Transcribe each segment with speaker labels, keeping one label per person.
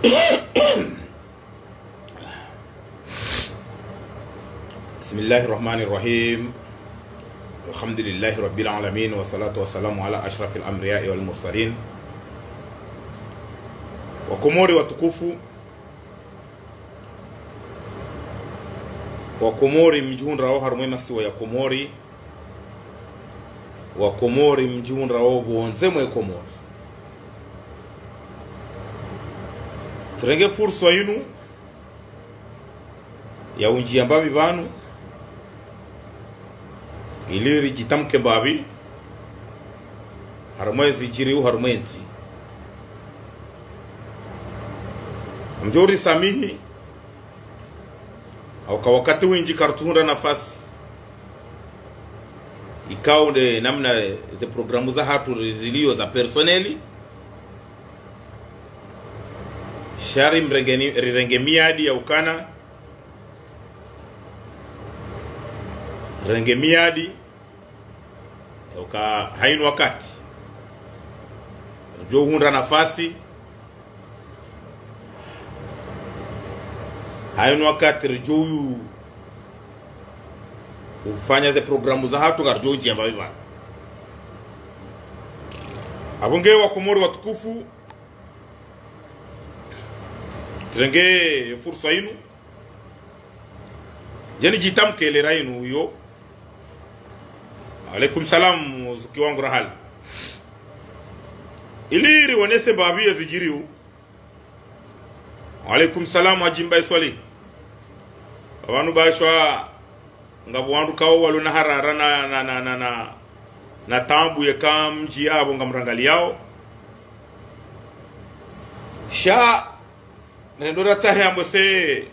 Speaker 1: بسم الله الرحمن الرحيم. الحمد لله رب العالمين والصلاة والسلام على أشرف الأنبياء والمرسلين. Wakomori watukufu, Wakomori mjihun rao harumwema siwa ya Komori, Wakomori mjihun rao buonzemwe Komori. Turenge fursa yinu ya unjia mbabi banu iliri jitamke mbabi harumwezi jiriu harumwenzi mjori samihi au wakati winji kartuhunda nafasi ikao de namna ze programu za hatu zilio za personeli shari mrenge miadi ya ukana renge miadi ya uka hainu wakati jo hunda nafasi hainu wakati rijoyu ufanya ze programu za hatu garjo jamba biba abonge Wakomori watukufu trenge fursa inu yani jitamke le rainu yo. Alaikum salam zuki wangu rahal iliri wanese babi ya zijiriu. Alaikum salam hajimbai swali wanu baishwa ngabu wandu kao walu na harara na tambu ya kamji abo ngamrangali yao sha nendora tahe ambose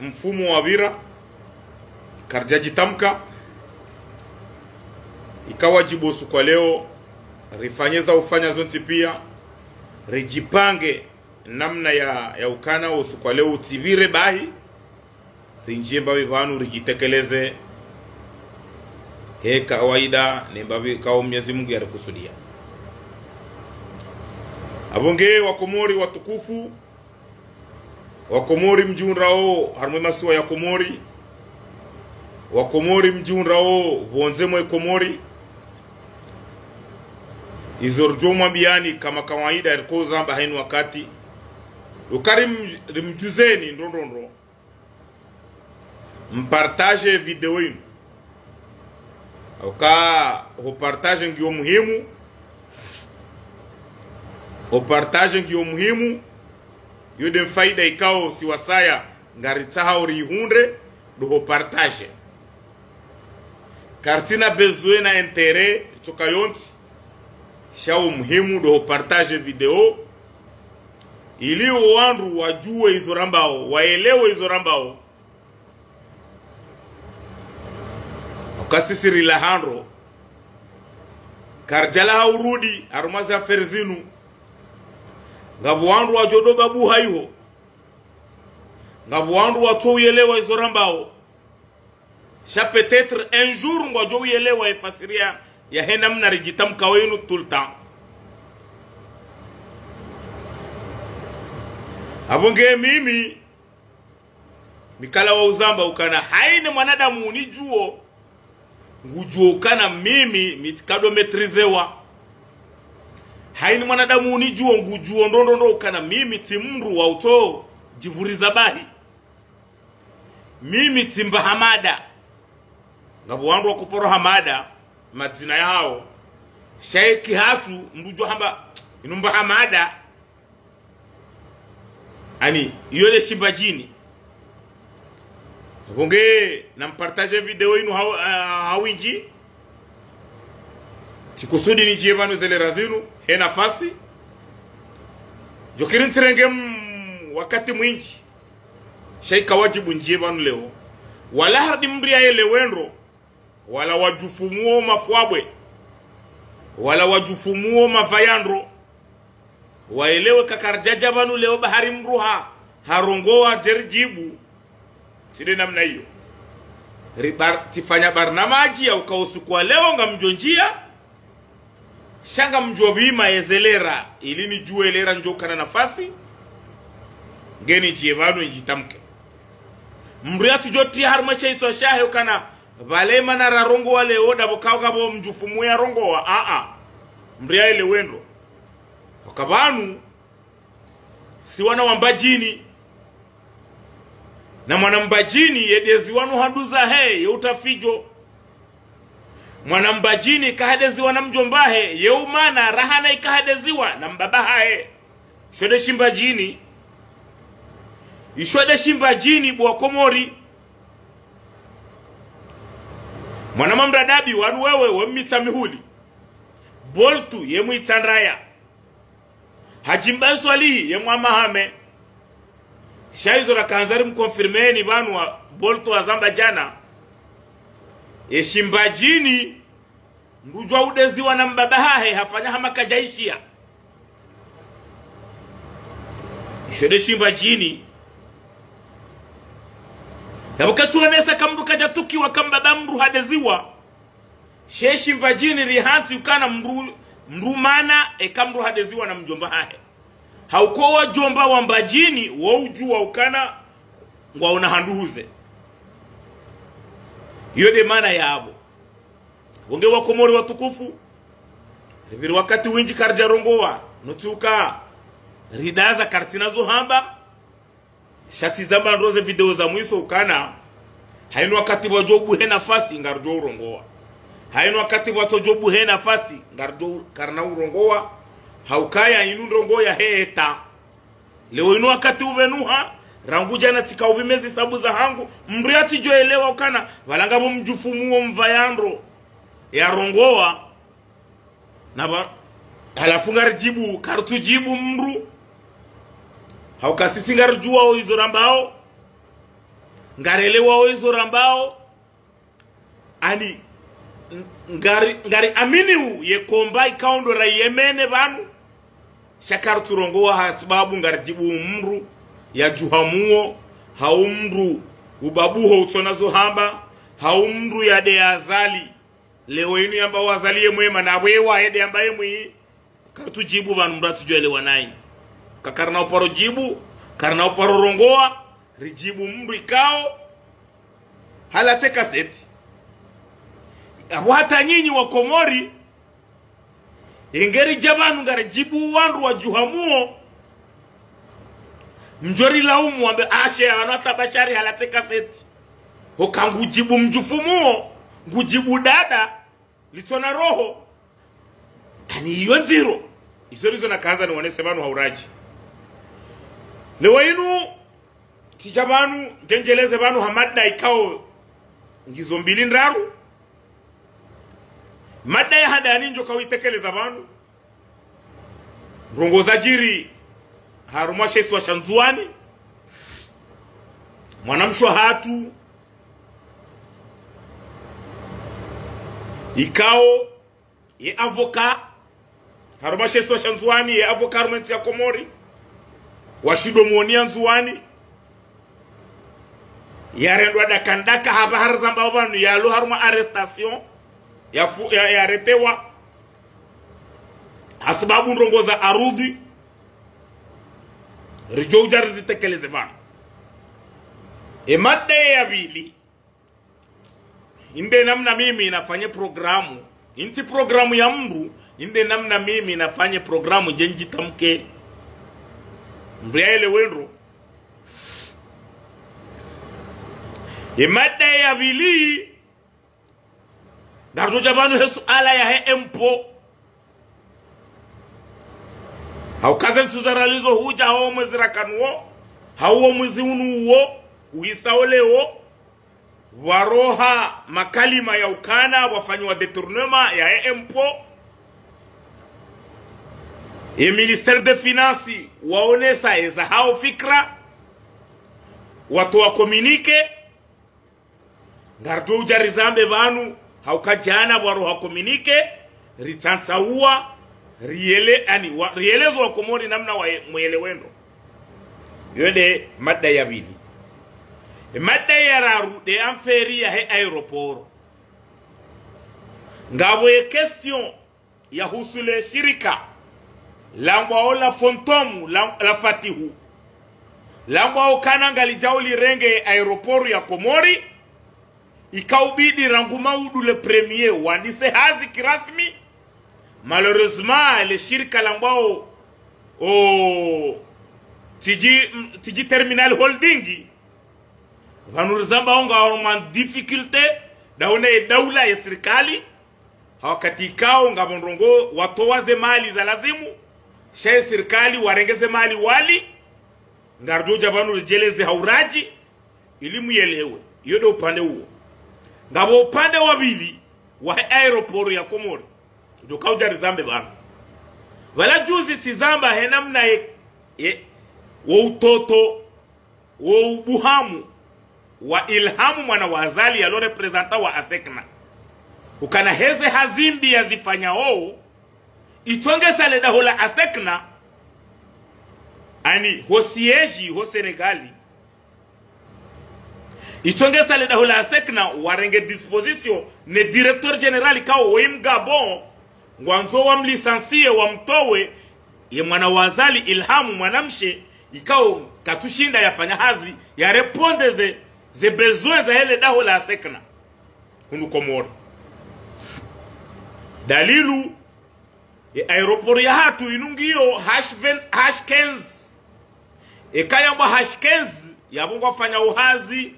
Speaker 1: mfumo wa vira karjaji tamka ikawa jibosu kwa leo rifanyeza ufanya zonti pia rijipange namna ya ukana usu kwa leo utibire bahi rinjie mbabi vanu rijitekeleze he kawaida ni mbabi kao Mwenyezi Mungu ya rikusudia. Abonge Wakomori watukufu, Wakomori mjunrao harumwema siwa ya Komori, Wakomori mjunrao bonzemwe Komori izorjoma biani kama kawaida rikoza bahini wakati ukarim rimjuzeni ndondondro mpartage video inu oka ho partage ngio muhimu yode faida ikao siwasaya ngaritsaha ori hunde do ho partage kartina besoin na intérêt chokayonti shao muhimu do ho partage video ili wandu wajue hizo rambao waelewe hizo rambao kasi siri la handro karjala haurudi arumaza ferzinu ngabu wandu wajodo babu hayo ngabu wandu watoyelewa hizo rambao sha peut-être un jour ngojo yelewa ifasiria ya hena mna rijitamka wenu tout le temps. Abonge mimi mikala wa uzamba ukana haine mwanadamu ni juo ngujuo kana mimi mitikado metrizewa haini mwanadamu ni juo ngujuo ndondo kana mimi timru wa uto jivuriza bahi mimi timba hamada ngabu wandu wakuporo hamada mazina yao shaiki hatu mbujo hamba inumba hamada ani yole shimbajini. Bonge na mpartage video inu hawinji sikusudi ni jievanu zele razinu he nafasi jokirin tirenge wakati mwinji shaika wajibu njievanu leo wala hardi mbria ele wenro wala wajufumuo mafwabwe wala wajufumuo mavayandro waelewe kakarjaja banu leo bahari mruha harongoa jerjibu side namna hiyo tifanya barnamaji ya ukausu kwa leo nga mjonjia shanga mjobima ezelera ili nijue elera njokana nafasi ngeni chie vanu injitamke mria tujoti harma chaito shahe ukana vale mana rarongo wale oda bokauka bo mjufumu ya rongo wa mria ile wendo wakabanu si wana wambajini na mwanambajini yedezi wanu handuza he ye utafijo mwanambajini kahadeziwa na mjombahe ye umana rahana ikahadeziwa na mbabahae shode shimbajini ishode shimbajini bwa Komori mwanamamradabi wanu wewe wemita mihuli boltu ye muitanraya hajimba swali ye mwamahame shaizo la kanzari mkonfirmeni banu wa boltu wa zamba jana ye shimbajini ngujwa udeziwa na mbabahae hafanya hamaka jaishia ishode shimbajini na wakati wanesa kamru kajatuki wakambaba mru hadeziwa sheshi mbajini rihanti ukana mru mana kamru hadeziwa na mjomba hae hauko wa jomba wa mbajini waujua ukana waona handuhuze yode mana ya abo wonge wa Komori watukufu riviri wakati winji karjarongowa nutuka ridaza kartinazo hamba shati zamba ndoze video za mwiso ukana hainu wakati wajobu he nafasi ngarjo urongowa hainu wakati watojobu he nafasi ngarjo karna urongowa haukaya inu ndrongoya heeta leo inu wakati uvenuha ranguja na tika ubimezi sabu za hangu mriati joelewa ukana walanga mjufumuo mvayandro ya rongowa na halafu ngarjibu kartujibu mru haukasisi ngarjua o hizo rambao ngarelewa o hizo rambao ani ngari aminiu ye komba ikaundo ra Yemene banu shakar turongoa hasibabu ngarjibu mru ya juhamuo haumru ubabuho utonazo hamba haumru ya de azali leo inu yamba wazalie mwema na wewa ede ambaye mwi kartujibu banu mratu joelewa nai kakarna uparo jibu karna uparo rongoa rijibu mru ikao halate kaseti hata nyinyi wa Komori ingeri jabanu ngare jibu wanru wa juhamuo mjori laumu wambe ashe anata bashari halate kaseti hokangu jibu mjufumuo ngujibu dada litona roho kani hiyo nziro izorizo na kanza ni wanese banu hauraji lewa inu tijabanu jenjeleze banu hamada ikao ngizo mbili ndaru mada ya hadani njo kawitekeleza banu mrongoza jiri harumashe iswa shanzuani mwanamshwa hatu ikao ye avoka harumashe iswa shanzuani ye avoka arumenti ya Komori washido muonia nzuani yarendwa dakandaka haba harzamba banu yalo haruma arrestation ya retewa hasababu ndongoza arudi rijoja rizitekeleze bana mada ya bili inde namna mimi nafanya programu inti programu ya mru inde namna mimi nafanya programu jenji tamke mbriaele wenro mada ya bili dardo jabanu hesu ala ya he empo haukaze tuzaralizo huja hao mwezira kanuo hao mwezi unuo uhisaoleo waroha makalima ya ukana wafanywa detournement ya empo ministère de finances waonesa eza hao fikra watu wa communique ngardo ujarizambe banu haukajana waroha communique ritansaua riele ani rielezo wa Komori namna wa mwelewendo yode mada ya bili mada ya raru de amferi ya he aeroport ngabo ye question ya husule shirika langwa ola fontomu la fatihu lambao kana ngalijauli renge aeroport ya Komori ikaubidi Rangumaudu le premier wandise hazi kirasmi. Malheureusement le shirika lambao tiji terminal holding vanurizamba onga orman difficulty daone daula ya serikali hawakati kao ngabonrongo watowaze mali za lazimu shaye serikali warengeze mali wali ngardoja vanu jeleze hauraji ili muyelewe. Iyo ndio upande huo. Ngabo upande wa pili wa aeroport ya Komori ndio kauja rizambe bana. Wala juzi tizamba henamna wa utoto wa ubuhamu wa Ilhamu mwana wa Azali ya lo representa wa Asekna ukana heze hazimbi ya zifanya itonge sale da hola Asekna ani hosieji ho Senegali itonge sale da hola Asekna warenge disposition ne directeur general kao wim Gabon ngwanzo wa mlisansie wa mtowe ye mwana wa Azali Ilhamu mwanamshe ikao katushinda yafanya hazi ya reponde ze besoins za hele daho la Asekna hunu Komori. Dalilu aeroport ya hatu inungio #15 ekayamba #15 yabungu afanya uhazi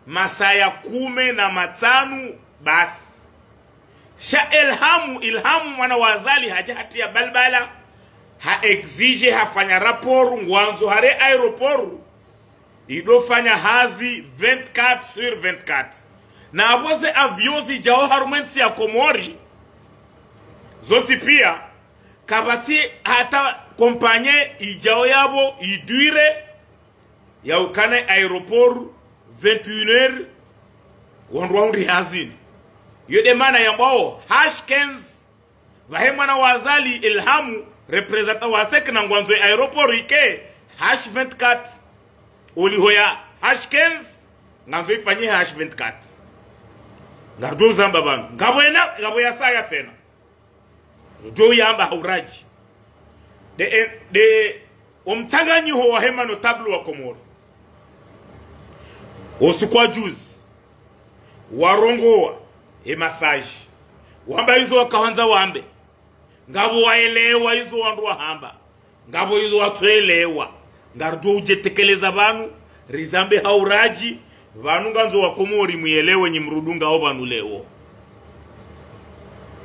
Speaker 1: masaya 15 basi sha Ilhamu mwana wa Azali hajati ya balbala ha exige hafanya rapport ngwanzo hare aeroport idofanya hazi 24/24 na aboze aviozi jao harumenti ya Komori zoti pia kabati hata kompanye ijao yabo iduire ya ukane aeroport 21h wanruaundi hazini yode mana yambao #15 vahemana wa Azali Ilhamu representa wa Asekna ngwanzo aeroport ike #24 olihoya #15 nganzo ipanye #24 ngardo zamba bang ngabo ya saya tena do yamba hauraji de omtanganyi ho wahema no tablo wa Komori osukwa juzi warongoa massage wamba hizo wakaanza wambe ngabo waelewa hizo wandu wahamba ngabo hizo watuelewa ngardo ujetekeleza banu rizambe hauraji banu nganzo wa Komori muyelewe nyimrudunga obanu leo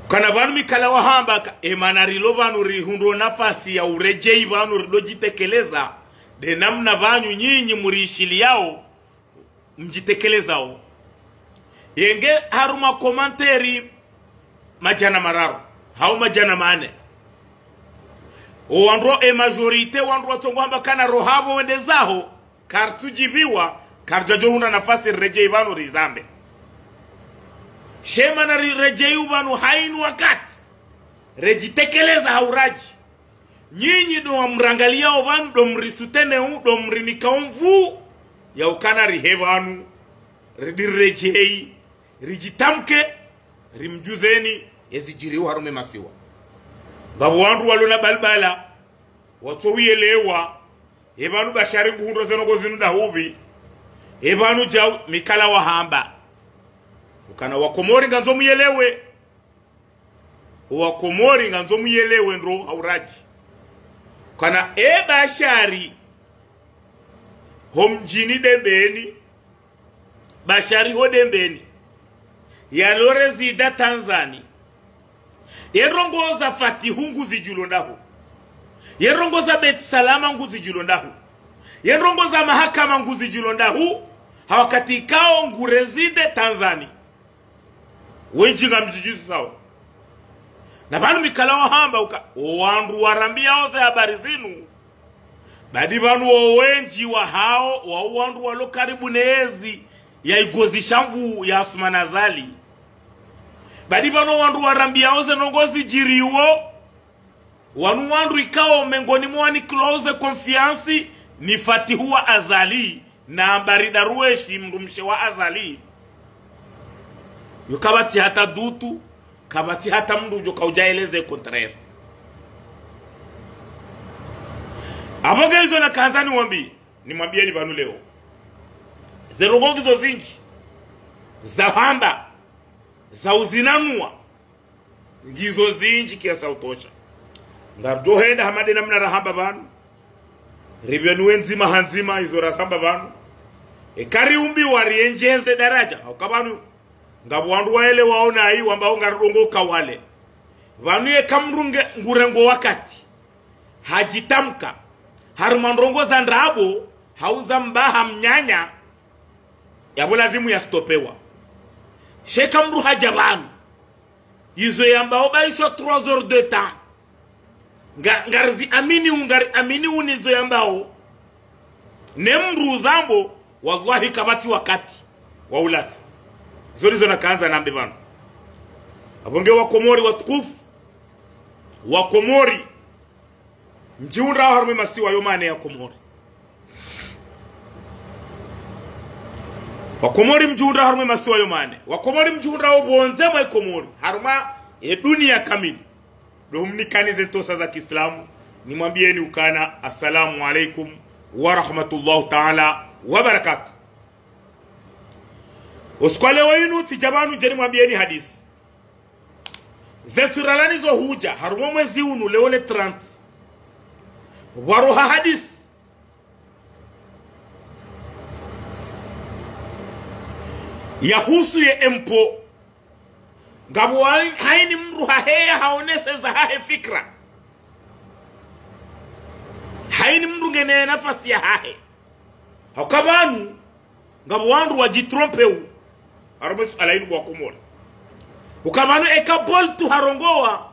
Speaker 1: kana banu mikala wahamba emanarilo banu rihundo nafasi ya urejei banu ridojitekeleza de namna banyu nyinyi murishili yao mjitekelezao yenge haruma komanteri majana mararo hao majana mane o wandro majorite wandro watongwamba kana rohabo wendezaho kartujibiwa karjajo huna nafasi rejei banu rizambe shema na rejei banu hainu wakati rejitekeleza hauraji nyinyi do mrangalia banu do mrisutene do mrinikaonvu ya ukana rihebanu rejei rijitamke rimjuzeni yazijiri harume masiwa ngabo wandu walona balbala watowiyelewa ebanu bashari ngundo zenogo zinuda hubi ebanu jao mikala wahamba ukana wa Komori nganzo muyelewe wa Komori nganzo muyelewe ndro hauraji kana bashari homjini dembeni bashari ho dembeni ya lorezi da Tanzania yerongoza Fatihungu zijulondaho yerongoza Bet Salama nguzi julondaho yerongoza mahakama nguzi julondaho hawakati kao ngurezide Tanzania wenjinga mjijuzi sawa na banu mikala wahamba wandu warambia oze habari zinu badi banu wenji wa hao wa wandu walo karibu neezi ya igozi shamvu ya Asuma Azali badi banu wandu warambia oze nongozi jiriwo wanu wandu ikao mengoni mwani close confiance ni Fatihua Azali na Barida Rueshi mrumshe wa Azali yukabati hata dutu kabati hata mndu joka ujaeleze contraire aboga hizo na kanzani wambi nimwambieni banu leo zerongo gizo zinji za hamba za uzinanua gizo zinji kiasa utosha ngardohenda hamade namna rahamba banu ribenu nzima hanzima izo rasamba banu ekari umbi warienjeze daraja ukabanu ngabwandu waele waona ai wamba ngarudongo kawale banu yekamrunge ngurengo wakati hajitamka harumandrongo za ndrabo hauza mbaha mnyanya yabo lazimu yastopewa sheka mru hajabanu izo yambao baisho 3 heures de temps ngarzi amini unizo yambao nemru zambo wallahi kabati wakati waulati zorizo na kaanza nambe banu abonge wa Komori watukufu wa Komori mjiunda harume masiwa yomane ya Komori wa Komori mjiunda harume masiwa yomane wa Komori mjiunda obonze mwa Komori haruma dunia kamili domnikanize tosa za Kiislamu nimwambieni ukana assalamu alaikum wa rahmatullahi ta'ala wa barakatuh. Usikwale wenu tijabanu jeni mwambieni hadisi zeturalani zo huja harumo mwezi unu leole 30 waroha hadisi yahusu ye empo ngabu haini mru haheya haonese za hahe fikra haini mru ngene nafasi ya hahe haukabanu ngabu wandu wajitrompeu arabesu alainu kwa Komori ukabanu ekaboltu harongowa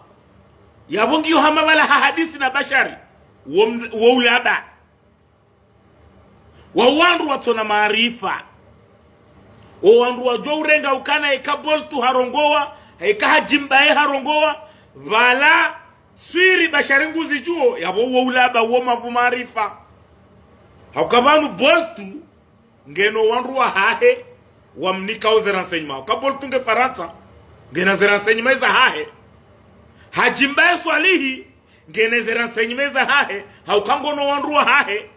Speaker 1: yabongi yohama wala hadisi na bashari waulaba wawandu watona maarifa wawandu wajua urenga ukana ekaboltu harongowa ekahajimbae harongowa wala swiri bashari nguzi juo yabo waulaba mavu maarifa haukabanu boltu ngeno wandu wa hahe wamnika oze renseignement kaboltu nge Faransa ngena ze renseignement za hahe hajimbae swalihi ngene ze renseignement za hahe haukangono wandu wa hahe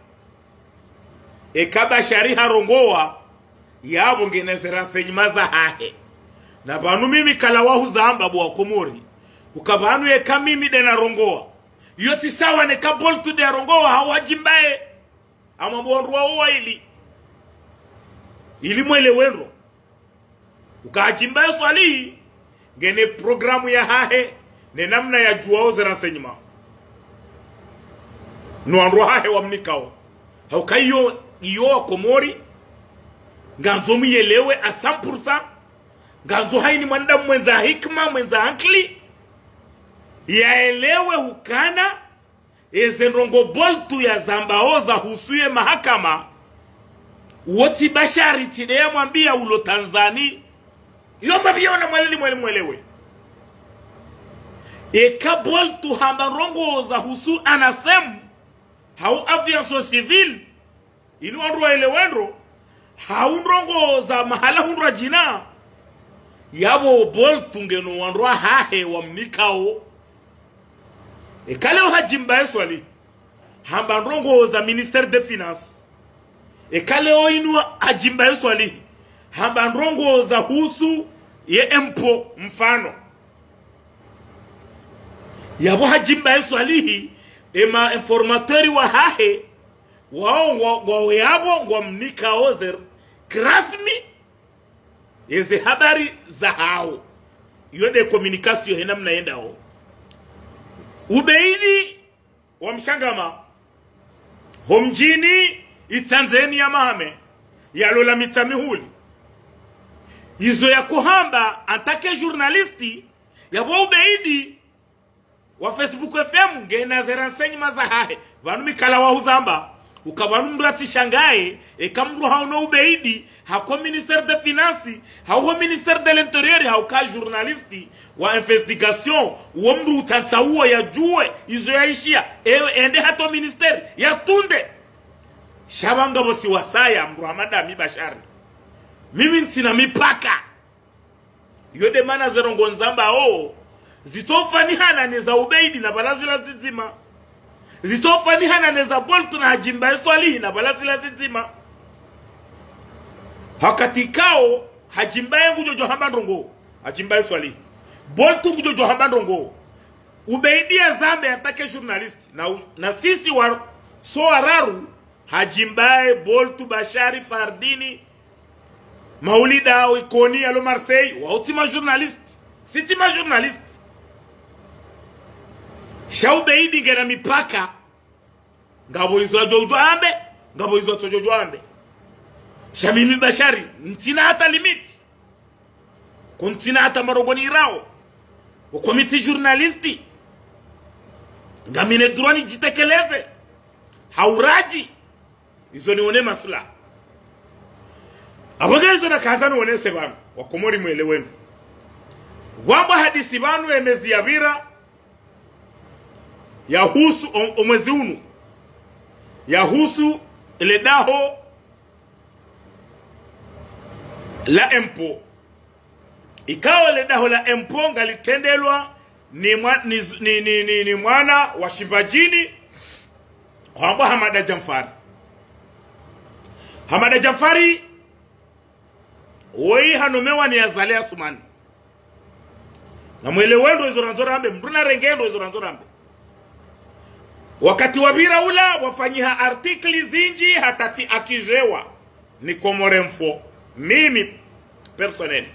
Speaker 1: ekabashari harongowa yabo ngene ze renseignement za hahe na banu mimi kala wahu zamba bwa Komori ukabanu ekamimi de na rongowa yoti sawa ne kaboltu de rongowa hawajimbae amambo wandu wa ili mwele wenro ukajimbae swali ngene programu ya hahe ne namna ya juao za renseignement no hahe wamnikao haukayo iyo Komori nganzo miyelewe a 100% nganzo haini mwanda mwenza hikma mwenza ankli yaelewe ukana ezenrongo boltu ya zambaoza husuye mahakama woti bashari tidea mwambia ulo Tanzania yomba biona mwelewe ekaboltu hambarongo za husu anasem hau aviation civil inu andro elewendro hau ndrongo za mahala hundra jina yabo boltu ngeno wandro hahe wamnikao ekaleo hajimbae swali hambarongo za ministère des finances ekaleo inu hajimbae swali hambarongo za husu ye empo mfano yabo hajimbae swalihi ema informatori wa hahe wao yabo ngomnika ozer krasmi yeze habari za hao yode communication hena mnaenda ho ubeidi wa mshangama homjini Tanzania mahame yalola mitamihuli izo ya kuhamba antake journalisti yabo ubeidi wa Facebook FM ngena ze renseignement za hahe banu mikala wa huzamba ukabanu mrati shangae ekamru hauno ubeidi hako ministère des finances hako ministère de l'intérieur hako journalisti wa investigation wa mru utansaua ya juwe izo yaishia ende hato ministère ya tunde shabanga bosi wasaya mru hamada mibashari mimi ntina mipaka yode mana zerongo nzamba zitofani hana ni za ubeidi na balazila zizima zitofani hana neza Boltu na hajimbaye swali na bala zila zizima hakatikao hajimbaye ngujojo hamba ndongo hajimbaye swali Boltu ngujojo hamba ndongo ubeidia zambe atake journalist na sisi wa so araru hajimbaye Boltu Bashari Fardini Maulida au Ikoni alo Marseille wa utima journalist sitima journalist shaubeidi ngena mipaka ngabo izo jojo ambe ngabo izo jojo ambe Shamimi Bashari ntina hata limit kuntina hata marogoni rao wa komiti journalisti ngamine droit jitekeleze hauraji izo nione masula abagazo na kazano onese banu wakomori mwelewenu wamba hadisi banu emezi yabira yahusu omwezi unu yahusu ile daho la empo ikawa ile daho la empo ngalitendelwa ni mwana wa Shivajini kwamba Hamada Jamfari. Hamada Jamfari woi hanomewa ni Azalea Sumani na mwelewendo izoranzorambe mbruna rengendo izoranzorambe wakati wabira ula wafanyiha artikli zinji hatati akijewa ni Komoremfo mimi personnel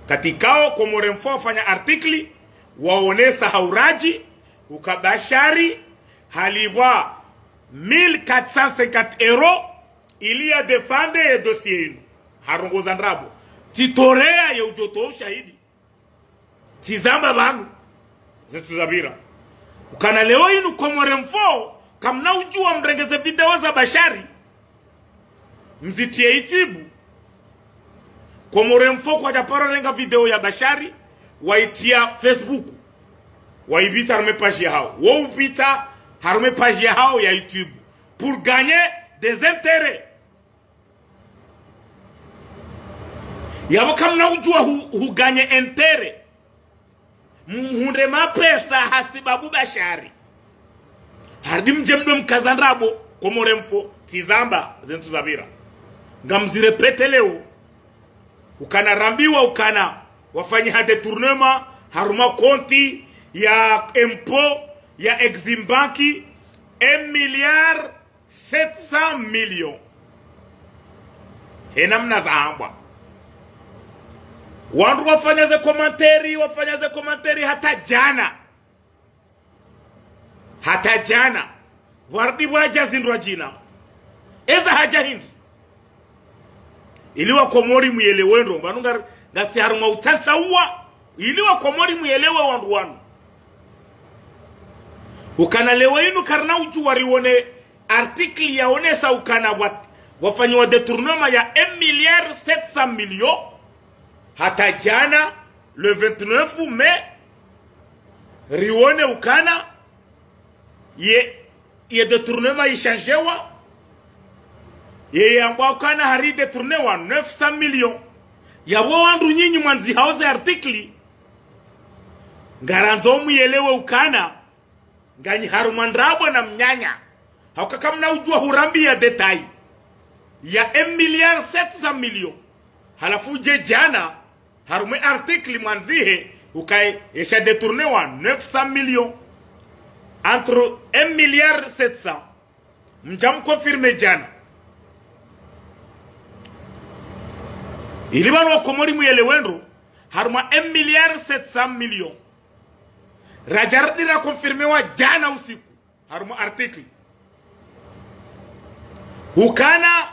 Speaker 1: katikao Komoremfo wafanya artikli waonesa hauraji ukabashari haliwa 1450 euros ili ya defende ya dossier inu harongo zandrabo titorea ya ujoto ushahidi tizamba banu zetu zabira ukana leo inu Komoremfo kamna ujua mrengeze video za Bashari mzitie itibu Komoremfo kwa japara renga video ya Bashari waitia Facebook waibita harume page ya hao waubita harume page ya hao ya YouTube pour gagner des intérêts yabo kamna ujua hu gagner intérêt muhunde mapesa hasibabu Bashari hardi mjemdo mkazandrabo Komoremfo tizamba zentu zabira ngamzirepete leo ukana rambiwa ukana wafanyi hade tournema haruma konti ya empo ya Exim Banki 1,700 millions enamna zaambwa wandu wafanya ze komanteri hata jana wardi waja zindwa jina eza haja hindi iliwa Komori muyelewendo banunga ngasi haruma utansa uwa iliwa Komori muyelewe wandu wanu ukana lewe inu karna uju wariwone artikli ya onesa ukana wafanyi wa detournement ya 1,700 millions hata jana le 29 mai riwone ukana ye detournement ishanjewa ye yamba ukana hari detournewa 900 millions yabo wandu nyinyi mwanzi hauze artikli ngaranzo muyelewe ukana ngani harumandrabo na mnyanya haukakamna ujua hurambi ya detai ya 1,700 millions halafu je jana harume artikli mwanzihe ukai yesha detournewa 900 millions entre 1,700,000 mjam confirme jana ilibano wa Komori muyelewendo haruma 1,700 millions Rajardira confirme wa jana usiku haruma artikli hukana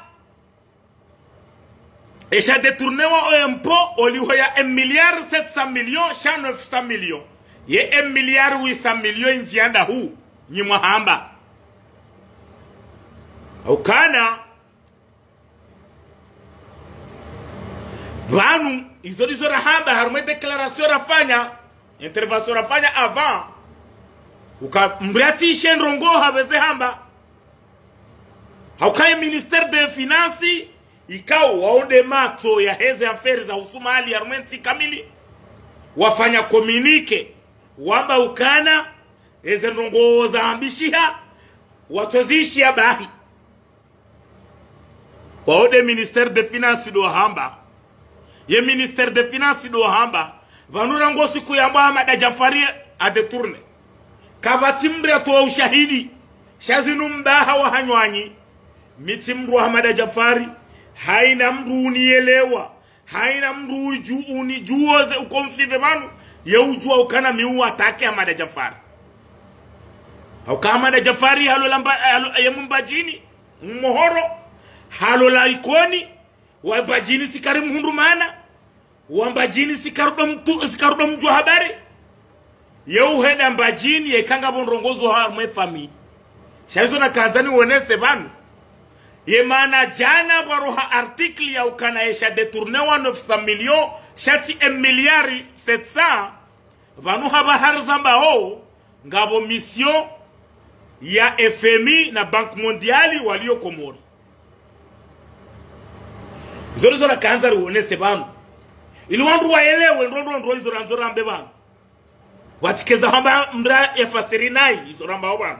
Speaker 1: esha detournewa oempo olihoya 1,700 millions sha 900 millions ye 1,800 millions njianda huu nyimwa hamba hukana vanu izo rahamba haruma declaration rafanya intervention rafanya avant ukambrati shenrongo habeze hamba haukai ministère des finances ikao waonde mato ya heze affaires za Usumali armenti kamili wafanya communique wamba ukana eze ndongo za ambishia watozishia bahi waode ministère de finance do hamba ye ministère de finance do hamba vanura ngosi kuyamba Ahmad Jafari adetourne kabatimbre to ushahidi shazinu mbaha wa hanywanyi mitimru Ahmad Jafari haina mru unielewa haina mru unijuoze ukonsive banu ye ujua ukana miu atake Ahmad Jafari au kama Ahmad Jafari halolamba yemumbajini mohoro halola ikoni wabajini sikari mhundumana wambajini sikarudo mtu habari yeu henda mbajini yekanga bonrongozo haa mwefami shaizo na kanzani uonese banu ye mana jana waroha artikli ya ukana esha detournewa 900 million shati 1 miliari 700 banu haba harzamba ho ngabo mission ya FMI na Bank Mondiali walio Komori zorizo na kanzari uonese banu ili wandu waelewe ndondo hizo ranzora ambe bana watikeza hamba mra efasiri nai hizo ramba bana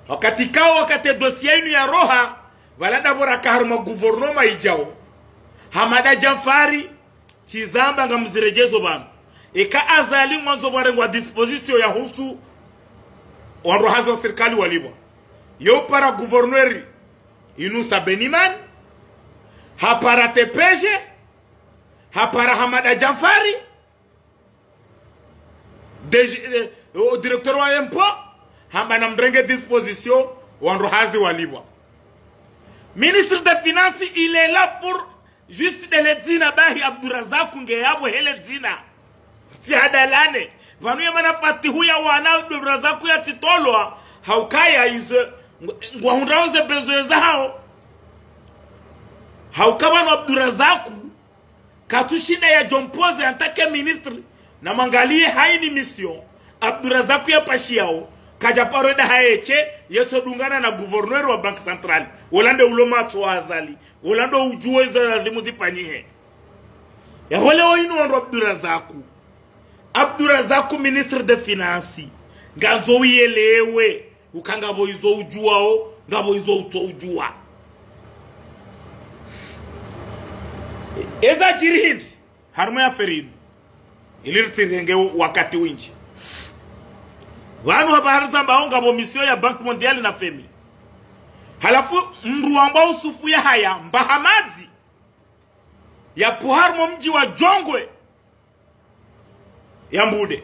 Speaker 1: wakati kao wakati dossier inu ya roha walada bora kaharuma guvernoma ijao Ahmad Jafari tizamba nga mzirejezo bana eka azali mwanzo bwana wa disposition ya husu wandu hazo serikali walibwa yo para gouverneur inu sabeniman hapara tepeje hapara Ahmad Jafari directeur wa impôt hamba na mrenge disposition wandu hazi walibwa ministre de finance il est là pour juste de ledzina bahi Abdurazak ngeyabo hele dzina si hadalane vanu yamana fatihu ya wana Abdurazak ya titolwa haukaya izo ngwahundaoze bezo zao haukabano Abdurazak katushinda ya jompoze antake ministre na mangalie haini mission Abdurazak ya pashiao kaja paroda haeche yeso dungana na gouverneur wa bank central olande uloma tuazali olando ujue za lazimu zifanyihe ya wale wainu wa Abdurazak ministre de finance nganzo uyelewe ukangabo izo ujuao ngabo izo ujua eza jirihindi harma ya feridu ilirtirenge wakati winji wanu habari zamba onga bo mission ya Bank Mondiali na FMI halafu mru ambao sufu ya haya Mbahamadi ya puharmo mji wa Jongwe ya Mbude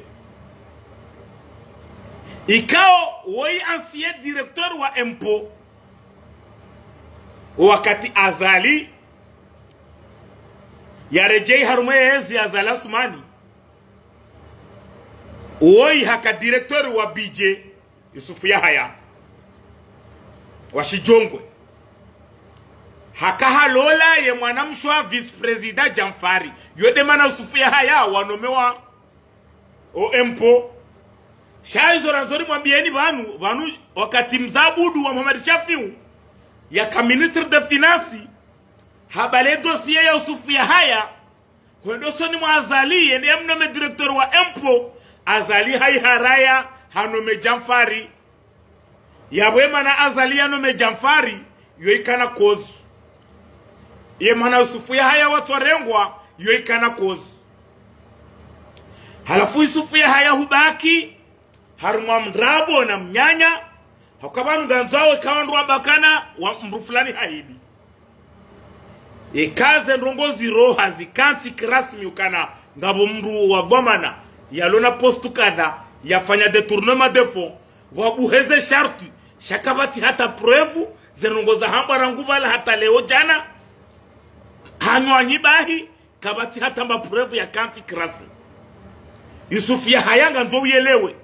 Speaker 1: ikao woi ancien directeur wa impôt wakati azali ya rejei harume ezi azala sumani woi haka directeur wa BJ Yusufu Yahaya washijongwe haka halola ye mwanamshwa vice president Jamfari yode mana Yusufu Yahaya wanomewa o empo shaizo ranzori mwambieni banu wakati mzabudu wa Muhammad Shafiu ya ka ministre de finance habale dossier ya Yusufu Yahaya kwendo soni mwazali yende mnome directeur wa empo azali hai haraya hanome Jamfari yabwe mana azali hanome Jamfari yoikana kozu ye mana Yusufu Yahaya watorengwa yoikana kozu halafu Yusufu Yahaya hubaki harumwa mdrabo na mnyanya hakabanu ganzao kawandu wambakana wa mru fulani haidi ikaze ndongozi roha zikanti kirasmi ukana ngabo mru wa gomana yalona postu kadha yafanya detournement de fonds wabuheze sharti shakabati hata preuve zenongoza hamba nguvala hata leo jana hanywanyi bahi kabati hata preuve ya kanti kirasmi Yusufu Yahaya nganzo uyelewe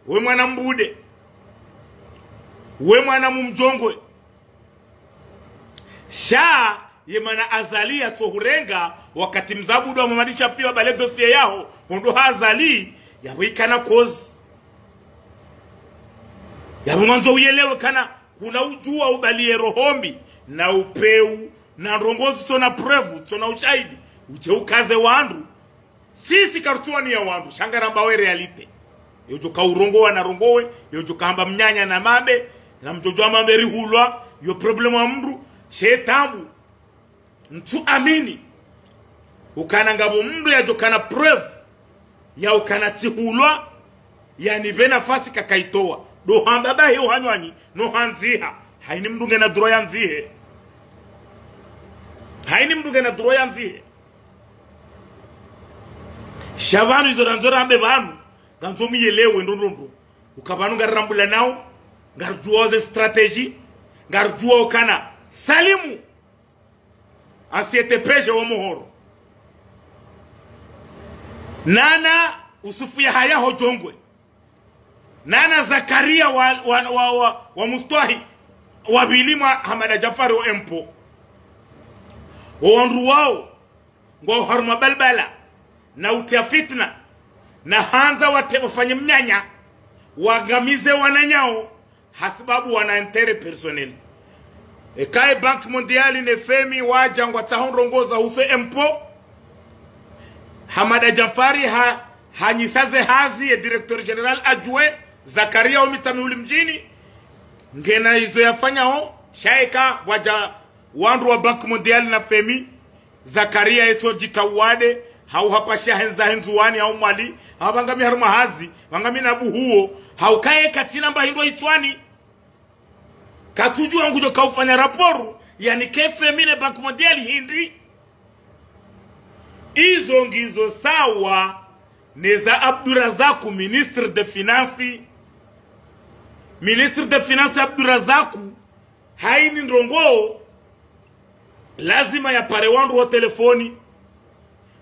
Speaker 1: we mwana Mbude we mwana Mumjongwe sha yemana azalia tohurenga wakati mzabudu wa Muhammad Shafiu bale dossier yao hondo azali yawikana kozi yabu mwanzo uyelewe kana kuna ujua ubalie rohombi na upeu na rongozi tona preuve tona ushahidi uje ukaze wandu sisi kartuani ya wandu shangaramba we realite yojoka urongowa na rongowe yojoka hamba mnyanya na mambe na mjojo mambe rihulwa yo problemu wa mru shetambu ntu amini ukana ngabo mru ya jokana preuve ya ukana tihulwa ya nibe nafasi kakaitoa do hamba bahe uhanywanyi no hanziha haini mdunge na duro ya nzihe haini mdunge na duro ya nzihe shabanu izo ranzora hambe banu ganzo miyelewe ndondondo ukabanu ngarambula nao ngarjua ze strategy ngarjua ukana salimu asiete peje wa muhoro nana usufu ya haya hojongwe nana Zakaria wa Mustwahi wa bilima Hamada Jafari wa empo wandu wao ngo haruma balbala na utia fitna na hanza wafanye mnyanya wagamize wananyao hasibabu wana intere personnel ekae Bank Mondiali ne femi waja ngwa tahonrongoza ufe empo Hamada Jafari hanyisaze hazi ya Director General Ajwe Zakaria umitami ulimjini ngena hizo yafanya ho shaika waja wandu wa Bank Mondiali na femi Zakaria yeso jitawade hau hapasha henza henzuwani hau mwali hau bangami haruma hazi bangami nabu huo hau kae katina mba hindwa itwani katuju wangu jo kaufanya raporu yani kefemine Bank Mondiali hindi izo ngizo sawa neza Abdurazaku Ministre de Finance Ministre de Finance Abdurazaku haini ndrongo lazima ya pare wandu wa telefoni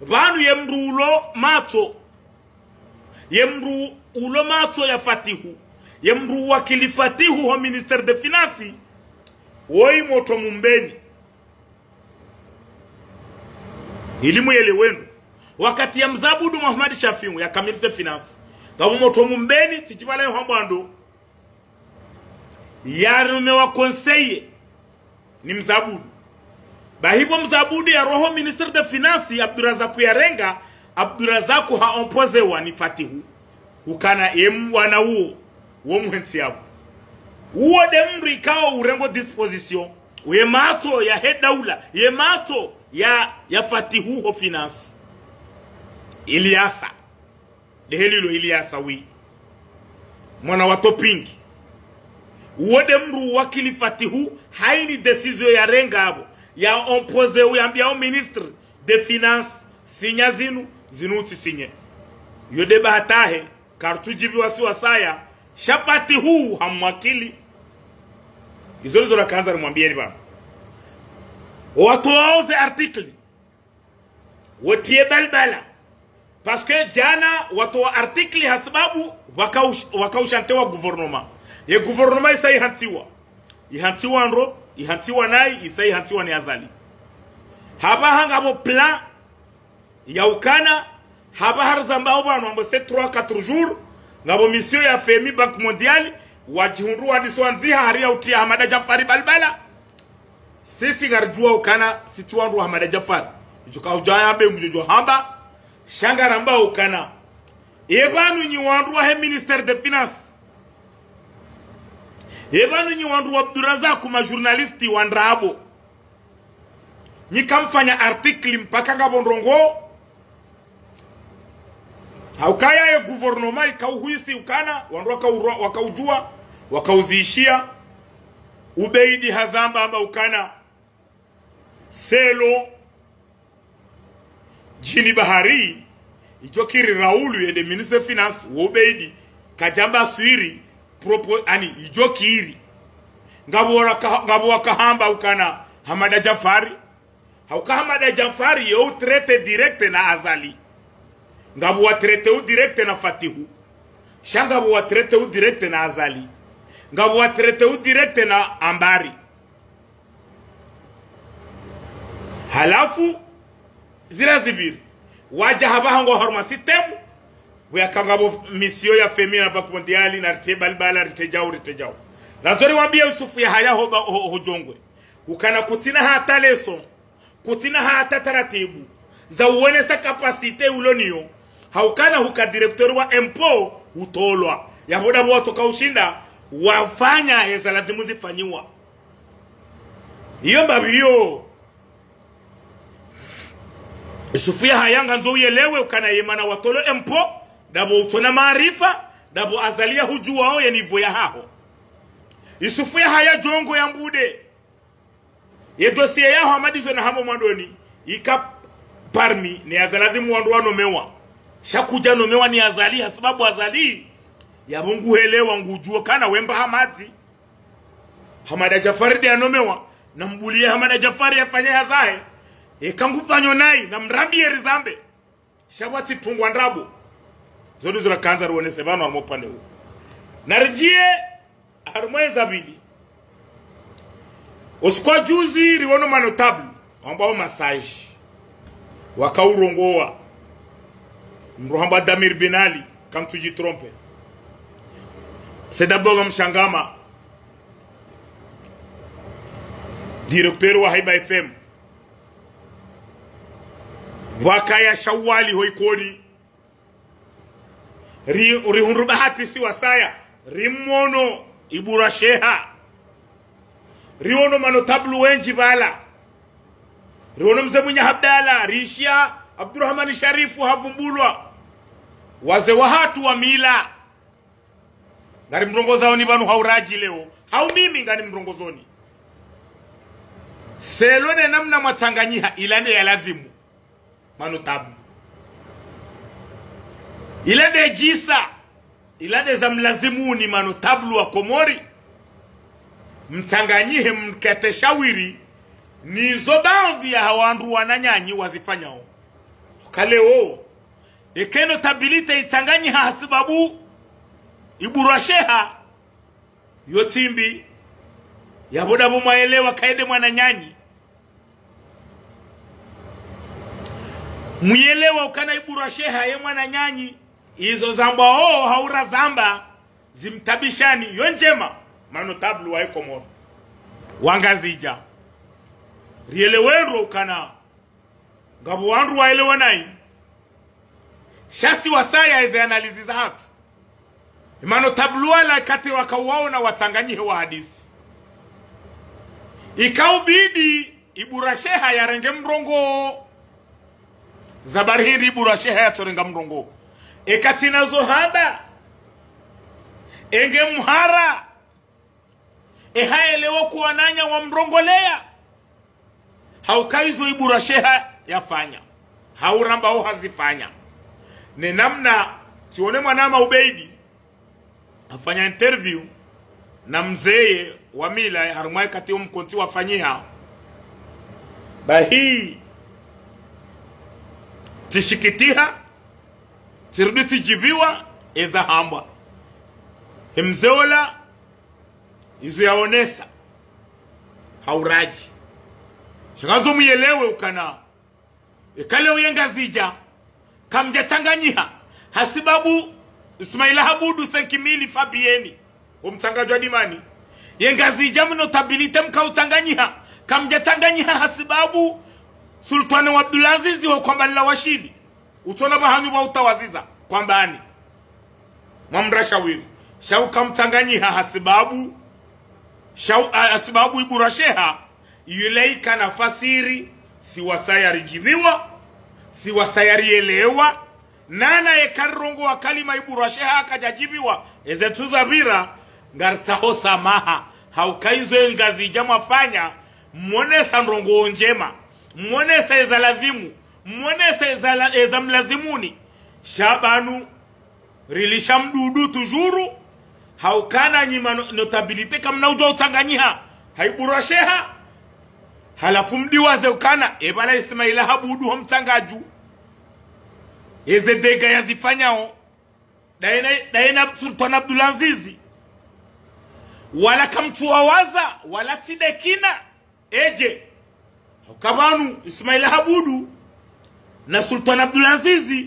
Speaker 1: banu yemru ulo mato ya Fatihu yemru wakili Fatihu wa Ministre de Finance woi moto mumbeni ilimu yele wenu wakati ya mzabudu Muhammad Shafiu ya Ministre de Finance gabu moto mumbeni tijibala yo hambando yarume wa conseiller ni mzabudu bahibo mzabudu ya roho Ministre de Finance Abdurazaku ya renga Abdurazaku haompoze wa ni Fatihu ukana emu wana huo muhensi yabu uo demri kao urengo disposition uye mato ya hedaula ye mato ya Fatihu ho Finance Iliasa dehelilo Iliasa wi mwana watopingi uo demru wakili Fatihu haini decision ya renga abo ya ompoze uyambia o Ministre de Finance sinya zinuti sinye yode bahatahe kartujibi wasi wasaya shapati huu hamwakili izolizo la kanza mwambieni bana watu waoze artikli watie balbala paske jana watu wa artikli hasababu wakaushantewa gouvernement ye gouvernement isai hantiwa nro ihantiwa nai isai hantiwa ni azali haba hanga bo plan ya ukana haba harzambao bano ambo 3-4 jours ngabo mission ya FMI Bank Mondiali wajihundu wadiswanziha haria utia Hamada Jafari balbala sisi ngarjua ukana situandu Hamada Jafari ijuka ujaya mbe ngujojo hamba shangaramba ukana ebanu nyi wandu wa Ministère de Finance ebanu nyi wandu wa Abdurazaku ma journalisti wandrabo nyi kamfanya artikli mpaka ngabondrongo haukaya ya gouvernement ikauhuisi ukana wandu wakaujua wakauzishia ubeidi hazamba amba ukana selo jini bahari ijokiri Raulu yede Ministre Finance ubeidi kajamba suiri ani ijokiri ngabo wakahamba ukana Hamada Jafari hauka Hamada Jafari yo traite direct na azali ngabu wa traite u direct na Fatihu shangabu wa traite u direct na azali ngabu wa traite u direct na Ambari halafu zila zibiri waja habahango horma system weyakangabo mission ya FMI na Bank Mondiali na balbala ritejao nazori wambia usufu ya haya hojongwe ukana kutina hata leso kutina hata taratibu za uone sa kapasite uloniyo haukana huka director wa empo utolwa yaboda bo toka ushinda wafanya eza lazimu zifanyiwa iyo mbabiyo Sufia hayanga nzo uyelewe ukana yemana watolo empo dabo utona maarifa dabo azalia hujua hao ya nivo ya hao Sufia haya jongo ya mbude ye dossier ya hamadizo na hamo mandoni ika parmi ni azaladi mwandu wanomewa shakuja nomewa ni azali sababu azali ya mungu helewa ngujua kana wemba hamati Hamada Jafari de anomewa na mbulia Hamada Jafari afanya hazae kangu fanyo nai na mrambi erizambe shabati tungwa ndrabu zodi zura kanza ruone sebano armopane hu narjie armweza bili usikwa juzi riwono manotablu ambao massage wakaurongoa mrohamba Damir Benali kamtuji trompe Sedaboga Mshangama directeur wa Haiba FM wakaya Shawali hoikoni rihunrubahati si wasaya rimono Ibura Sheha riono manotablu wenji bala riono mzemunya Habdala Rishia Abdurrahman Sharifu havumbulwa waze wahatu wa mila ngari mrongozoni banu hauraji leo hau mimi ngani mrongozoni selone namna mwatanganyiha ilande ya ladhimu manotabu ilande jisa ilande za mlazimuni manotablu wa Komori mtanganyihe mkate shawiri nizo baadhi ya hawandu wananyanyi wazifanyao kaleo ekeno tabilite itanganyiha hasibabu Ibura Sheha yotimbi yaboda bumaelewa kaide mwananyanyi muyelewa ukana Ibura Sheha ye mwananyanyi izo zamba haura zamba zimtabishani yonjema manotablu wa Komoro wangazija rielewenro ukana ngabu wandu waelewa nai shasi wasaya eze analizi za hatu Imano tabluwa la kati wakawao na watanganyihe wa hadisi ikaubidi Ibura Sheha ya renge mrongo zabarihiri Ibura Sheha ya torenga mrongo ekatina zohaba enge mhara haelewa kuwananya wa mrongolea haukaizo Ibura Sheha yafanya hauramba ho hazifanya ni namna tione mwanama Ubeidi afanya interview na mzee wa mila harumai kati mkonti wafanyiha bahi tishikitiha tiruditi jiviwa eza hamba mzeola izo yaonesa hauraji shakazo muyelewe ukana ekale uyenga zija kamjatanganyiha hasibabu Ismaila Habudu 5,000 Fabieni umtangajwa dimani yengazi jamu notabilite mkautanganyiha kamjatanganyiha hasibabu Sultani wa Abdulaziz wa kwamba la washidi utona bahanyu wa utawaziza kwamba ani mamrashawiri shau kamtanganyiha hasibabu Ibura Sheha yuleika nafasiri si wasayari jibiwa si wasayari elewa nana ekarongo wa kalima Ibura Sheha akajajibiwa ezetuza bira ngartaho samaha haukaizo ngazi jama fanya mwonesa ndrongo njema mwonesa ezaladhimu mwonesa ezamlazimuni Shabanu rilisha mdudu tujuru haukana nyima notabilite kamna ujo utanganyiha Ibura Sheha halafu mdiwaze ukana ebala Ismaila Habudu homtangaju eze dega yazifanyao daina Sultan Abdulaziz wala kamtuawaza wala tidekina eje kabanu Ismaila Habudu na Sultan Abdulaziz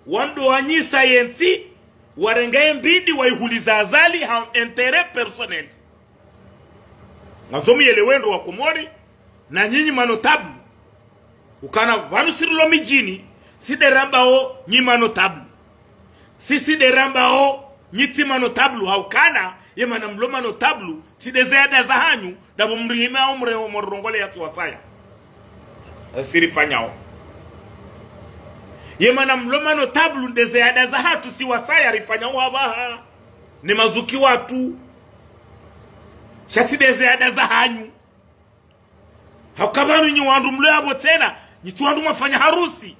Speaker 1: wando wanyisa yenti warengaye mbidi waihuliza azali ha interet personnel nazomi elewendo wa Komori na nyinyi manotabu ukana wanu sirilo mijini si de rambao nyima notable si de rambao nyitima notable haukana yemana mloma notable si de zeda za hanyu dabo mrima umre morongole ya siwasaya asiri fanyao yemana mloma notable de zeda za hatu siwasaya rifanyao habaha ni mazuki watu shati de zeda za hanyu haukabanu nyi wandu mlo yabo tena nyitu wandu mafanya harusi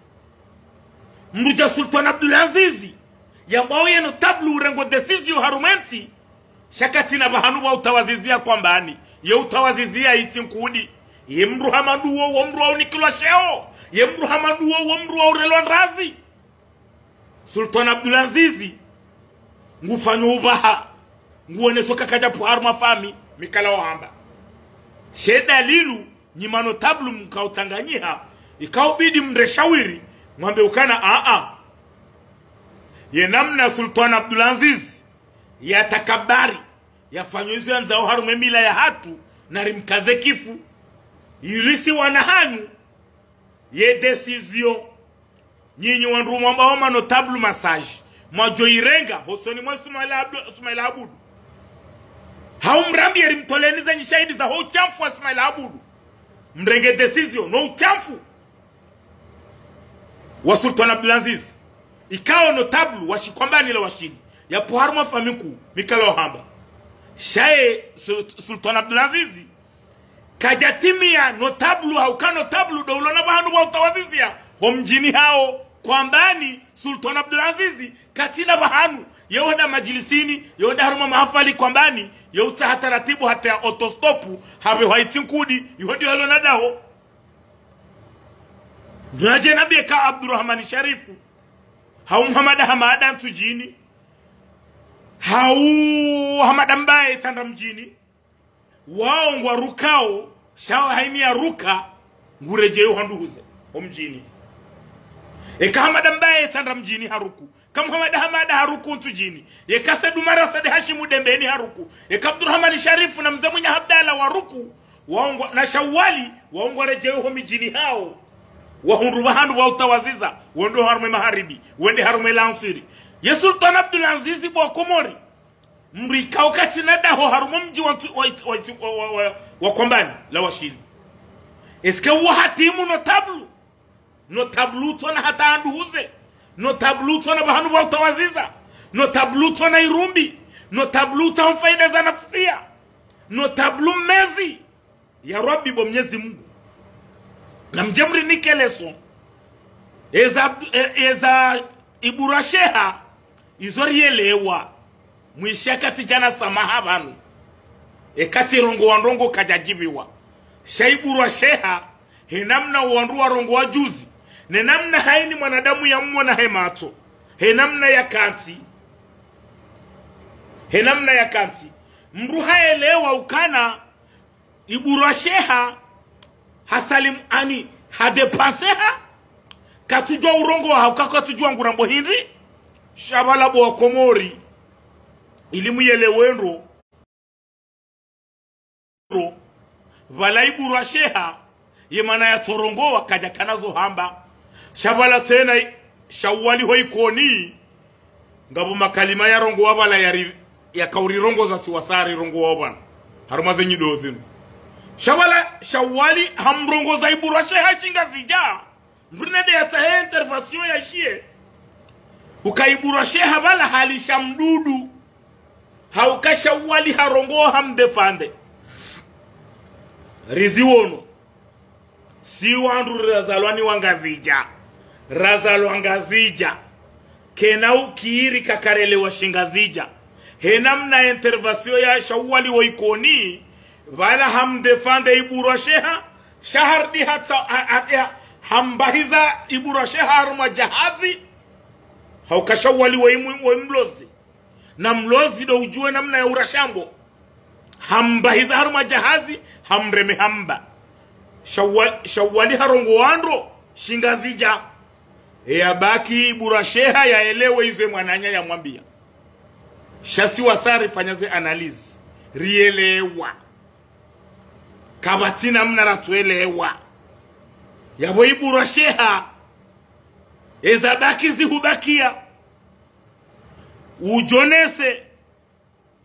Speaker 1: mruja Sultan Abdulaziz yambao yeno tablu urengo desizio harumenti shakati na bahanu wa utawazizia kwambani ye utawazizia itinkudi ye mru hamadu wo mru wa unikilwa sheo ye mru hamadu wo mru wa urelwa nrazi Sultan Abdulaziz ngufanyo ubaha nguone soka kaja puharu mafami mikala wahamba sheda lilu nyimano tablu mkautanganyiha ikaubidi mreshawiri mwambe ukana ye namna Sultan Abdulaziz ya takabari ya fanyozi ya nzao harume mila ya hatu na rimkaze kifu ilisi wanahanyu ye desizio nyinyi wandu mwamba wama notablu massage mwajo irenga hosoni mwa Sumaila Abudu haumrambi ya rimtoleniza nyishahidi za ho uchamfu wa Sumaila Abudu mrenge desizio no uchamfu wa Sultan Abdulaziz ikao notablu washikwambani la washini ya puharuma famiku mikala wahamba shae Sultan Abdulaziz kajatimia notablu hauka notablu doulona bahanu wa utawazizia homjini hao kwambani Sultan Abdulaziz katina bahanu yehoda majilisini yehoda haruma mahafali kwambani yehuta hataratibu hata ya otostopu habe waitinkudi yehodi halona daho Dunaje nabi ka Abdurrahman Sharifu hau Muhammad Hamada ntujini hau Hamada Mbaye tanda mjini wao ngwa rukao shawa haini ya ruka ngurejeo handuhuze mjini eka Hamada Mbaye tanda mjini haruku kama Muhammad Hamada haruku ntujini yekasa Dumara Sadi Hashimu Dembeni haruku eka Abdurrahman Sharifu na mzamunya Abdalla waruku wao na Shawali wao ngwarejeo mjini hao wahundu bahanu wa utawaziza wendo harume maharibi wende harume lansiri ye Sultan Abdulaziz bo Komori mrikao katina daho harume mji wa kwambani la washili eske wahatimu notablu tona hata anduhuze notablu tona bahanu wa utawaziza notablu tona irumbi notablu tona faida za nafsia notablu mezi ya Rabbi bo Mwenyezi Mungu na mjemri nikeleso eza iburasheha izorielewa mwishakati jana samaha banu ekati rongo wandongo kajajibiwa shaiburasheha henamna wandu warongo wajuzi nenamna haini mwanadamu ya mwana hemato henamna ya kanti mru haelewa ukana iburasheha hasalim ani hadepanseha katujua urongo wa haukaka tujua ngurambo hindi shabala bo Komori ilimu yelewendo valaibu rasheha yemana ya torongo wakaja kanazo hamba shabala tena Shawali hoikoni ngabo makalima ya rongo wabala ya kauri rongo za siwasari rongo wabana harumaze nyidozinu Shawali hamrongo za iburasheha shinga zija mbunede ya tahe intervention ya shie ukaiburasheha bala halisha mdudu hauka Shawali harongo hamdefande riziwono si wandu razalwani wangazija kena ukiiri kakarele wa shingazija henamna intervention ya Shawali hoikoni wala hamdefande iburasheha shahardi hata hambahiza iburasheha haruma jahazi hauka Shawali wa mlozi na mlozi do ujue namna ya urashambo hambahiza haruma jahazi hamreme hamba Shawali harongo wandro shingazija ya baki iburasheha ya elewe izwe mwananya ya mwambia shasi wasari fanyaze analizi rielewa kabatina mna ratuelewa yabo iburasheha ezabaki zihubakia ujonese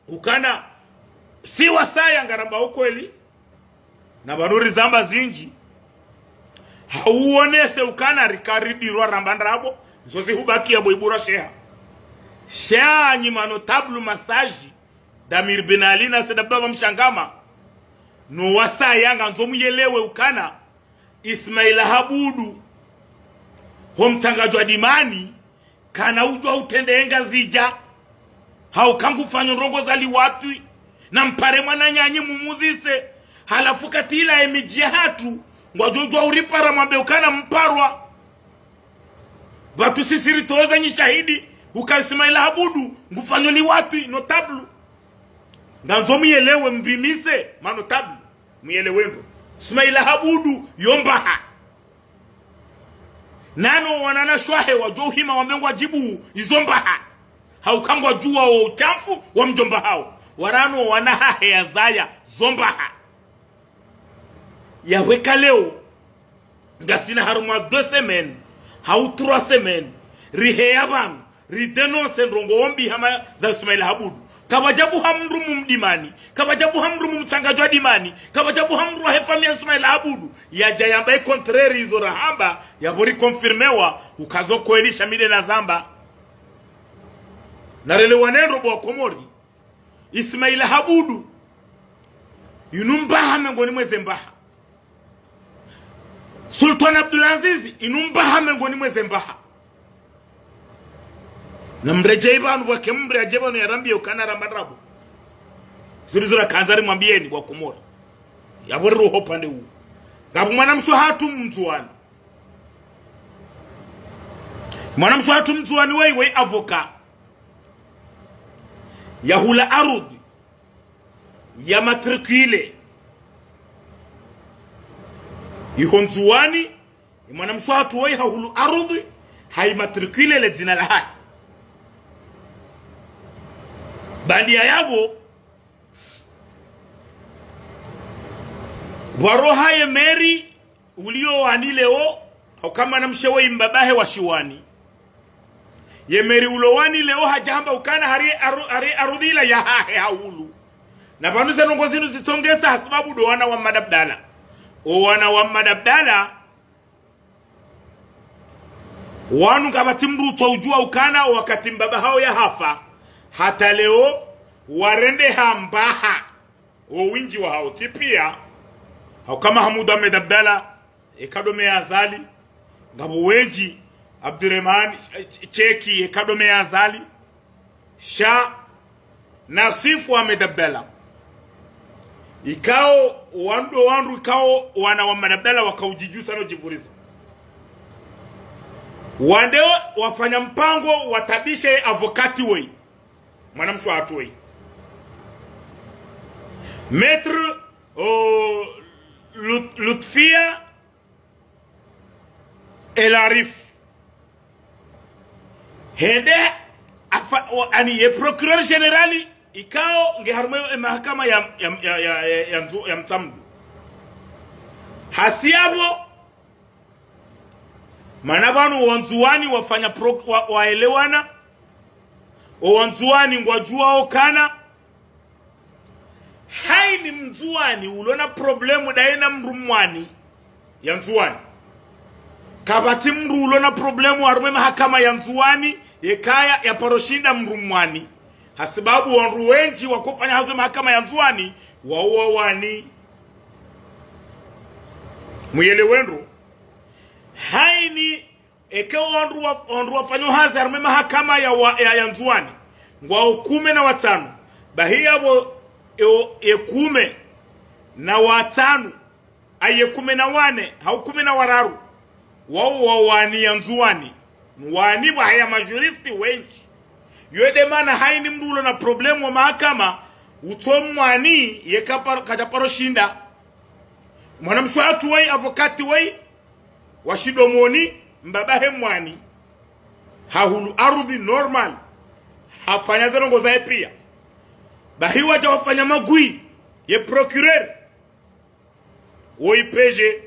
Speaker 1: ukana si wasaya ngaramba ukweli na banuri zamba zinji hauonese ukana rikaridirwa rambandrabo zozi hubakia boibura sheha nyimano tablu masaji Damir Ben Ali na sedababa mshangama no wasaya nga nzomu yelewe ukana Ismaila Habudu homtangajwa dimani kana ujwa utende enga zija haukangu fanyo rongo zali watu na mpare mwana nyanyi mumuzise halafu katila emijia hatu ngwajojwa uripara mwambe ukana mparwa batu sisiri toza nyi shahidi uka Ismaila Habudu ngufanyo li watu no tablu nganzo miyelewe mbimise mano tablu miyelewendo Ismaila Habudu yombaha nano wanana shwahe wajohima wamengwa jibu izombaha haukangwa juwa wa uchamfu wa mjomba hao warano wanahahe ya zaya zombaha ya weka leo ngasina harumwa 2 semaines hau 3 semaines rihe yaban ridenonse ndrongo ombi hama za Ismaila Habudu kabajabu hamru mumdimani kabajabu hamru mumtsangajwa dimani kabajabu hamru hefami ya Ismaila Habudu ya jayamba contraire izo rahamba ya bori confirmewa ukazo koelisha mide na zamba narele wanenro bwa Komori Ismaila Habudu inumbaha mengoni mweze mbaha Sultan Abdulaziz inumbaha mengoni mweze mbaha na mrejebanu wake mrejebanu ya rambi ukana ramarabu zuri kanzari mwambieni bwa Komori ya bori roho pande huu ngabu mwanamsho hatu mzuani mwanamsho hatu mzuani wei avoka ya hula arudi ya matrikile ihonzuani mwanamsho hatu wei hulu arudi hai matrikile le zina la hai bandia yabo waroha ye Mary ulio wanileo au kama namshewe imbabahe wa shiwani ye Mary ulowani leo hajamba ukana hari arudhila ya hahe haulu na bandu za nongo zinu zitongesa sababu do wana wa madabdala o wana wa madabdala wanu kabatimru ujua ukana wakati mbaba hao ya hafa hata leo warende hambaha o winji wa hao tipia au kama Hamuda Medabdala ekadome azali ngabo wenji Abdurrahman Cheki ekadome azali Sha Nasifu wa Medabdala ikao wandu ikao wana wa Medabdala wakaujijusa no jivuriza wandeo wafanya mpango watabishe avokati wei mwanamsho hatu wei Maître Lutfia El Arif hende ani ye procureur generali ikao ngeharmayo mahakama ya mtamdu hasiabo manabanu wanzuani wafanya waelewana wanzuani ngwajua okana hai ni mzuani ulona problemu daena mrumwani ya mzuani kabati mru ulona problemu harume mahakama ya mzuani yekaya ya paroshinda mrumwani hasibabu wanru wenji wakufanya hazo mahakama ya mzuani wauwa wani muyele wenru hai ni eke wanru wafanyo hazi harume mahakama ya mzuani ngwa 15 bahia bo ekume na 5 aye 14 hau 14 wao wani ya mzuani wani ba haya majoristi wengi yode mana haini mdulo na problemu wa mahakama utomwani kajaparo shinda mwanamshwatu wei avokati wei washidomoni mbabahe mwani hahulu arudi normal hafanya zanongo za pia bahiwa jawafanya magui ye procureur woi peje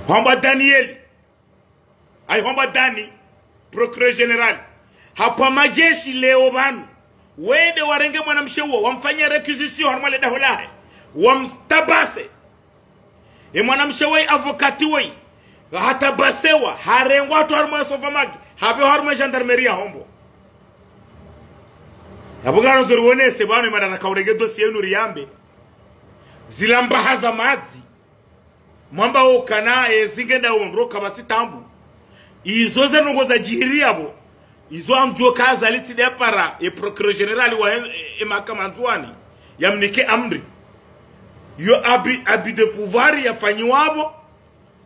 Speaker 1: kwamba Daniel aihomba dani procureur general hapa majeshi leo banu wende warenge mwanamshewa wamfanyia requisition harmale daholahe wamtabase mwanamshewa avocati wei hatabasewa harengwa to harmale sofamagi habe harmale gendarmerie hombo abugano zuriwonese banu imana kaurege dossier yenu riyambe zilamba haza mazi mwamba okana zingenda onroka basitambu izo zenongo za jihiria bo izo amjo kaza liti depara procureur general wa mahakama Nzwani yamnike amri yo abi de pouvoir yafanyiwabo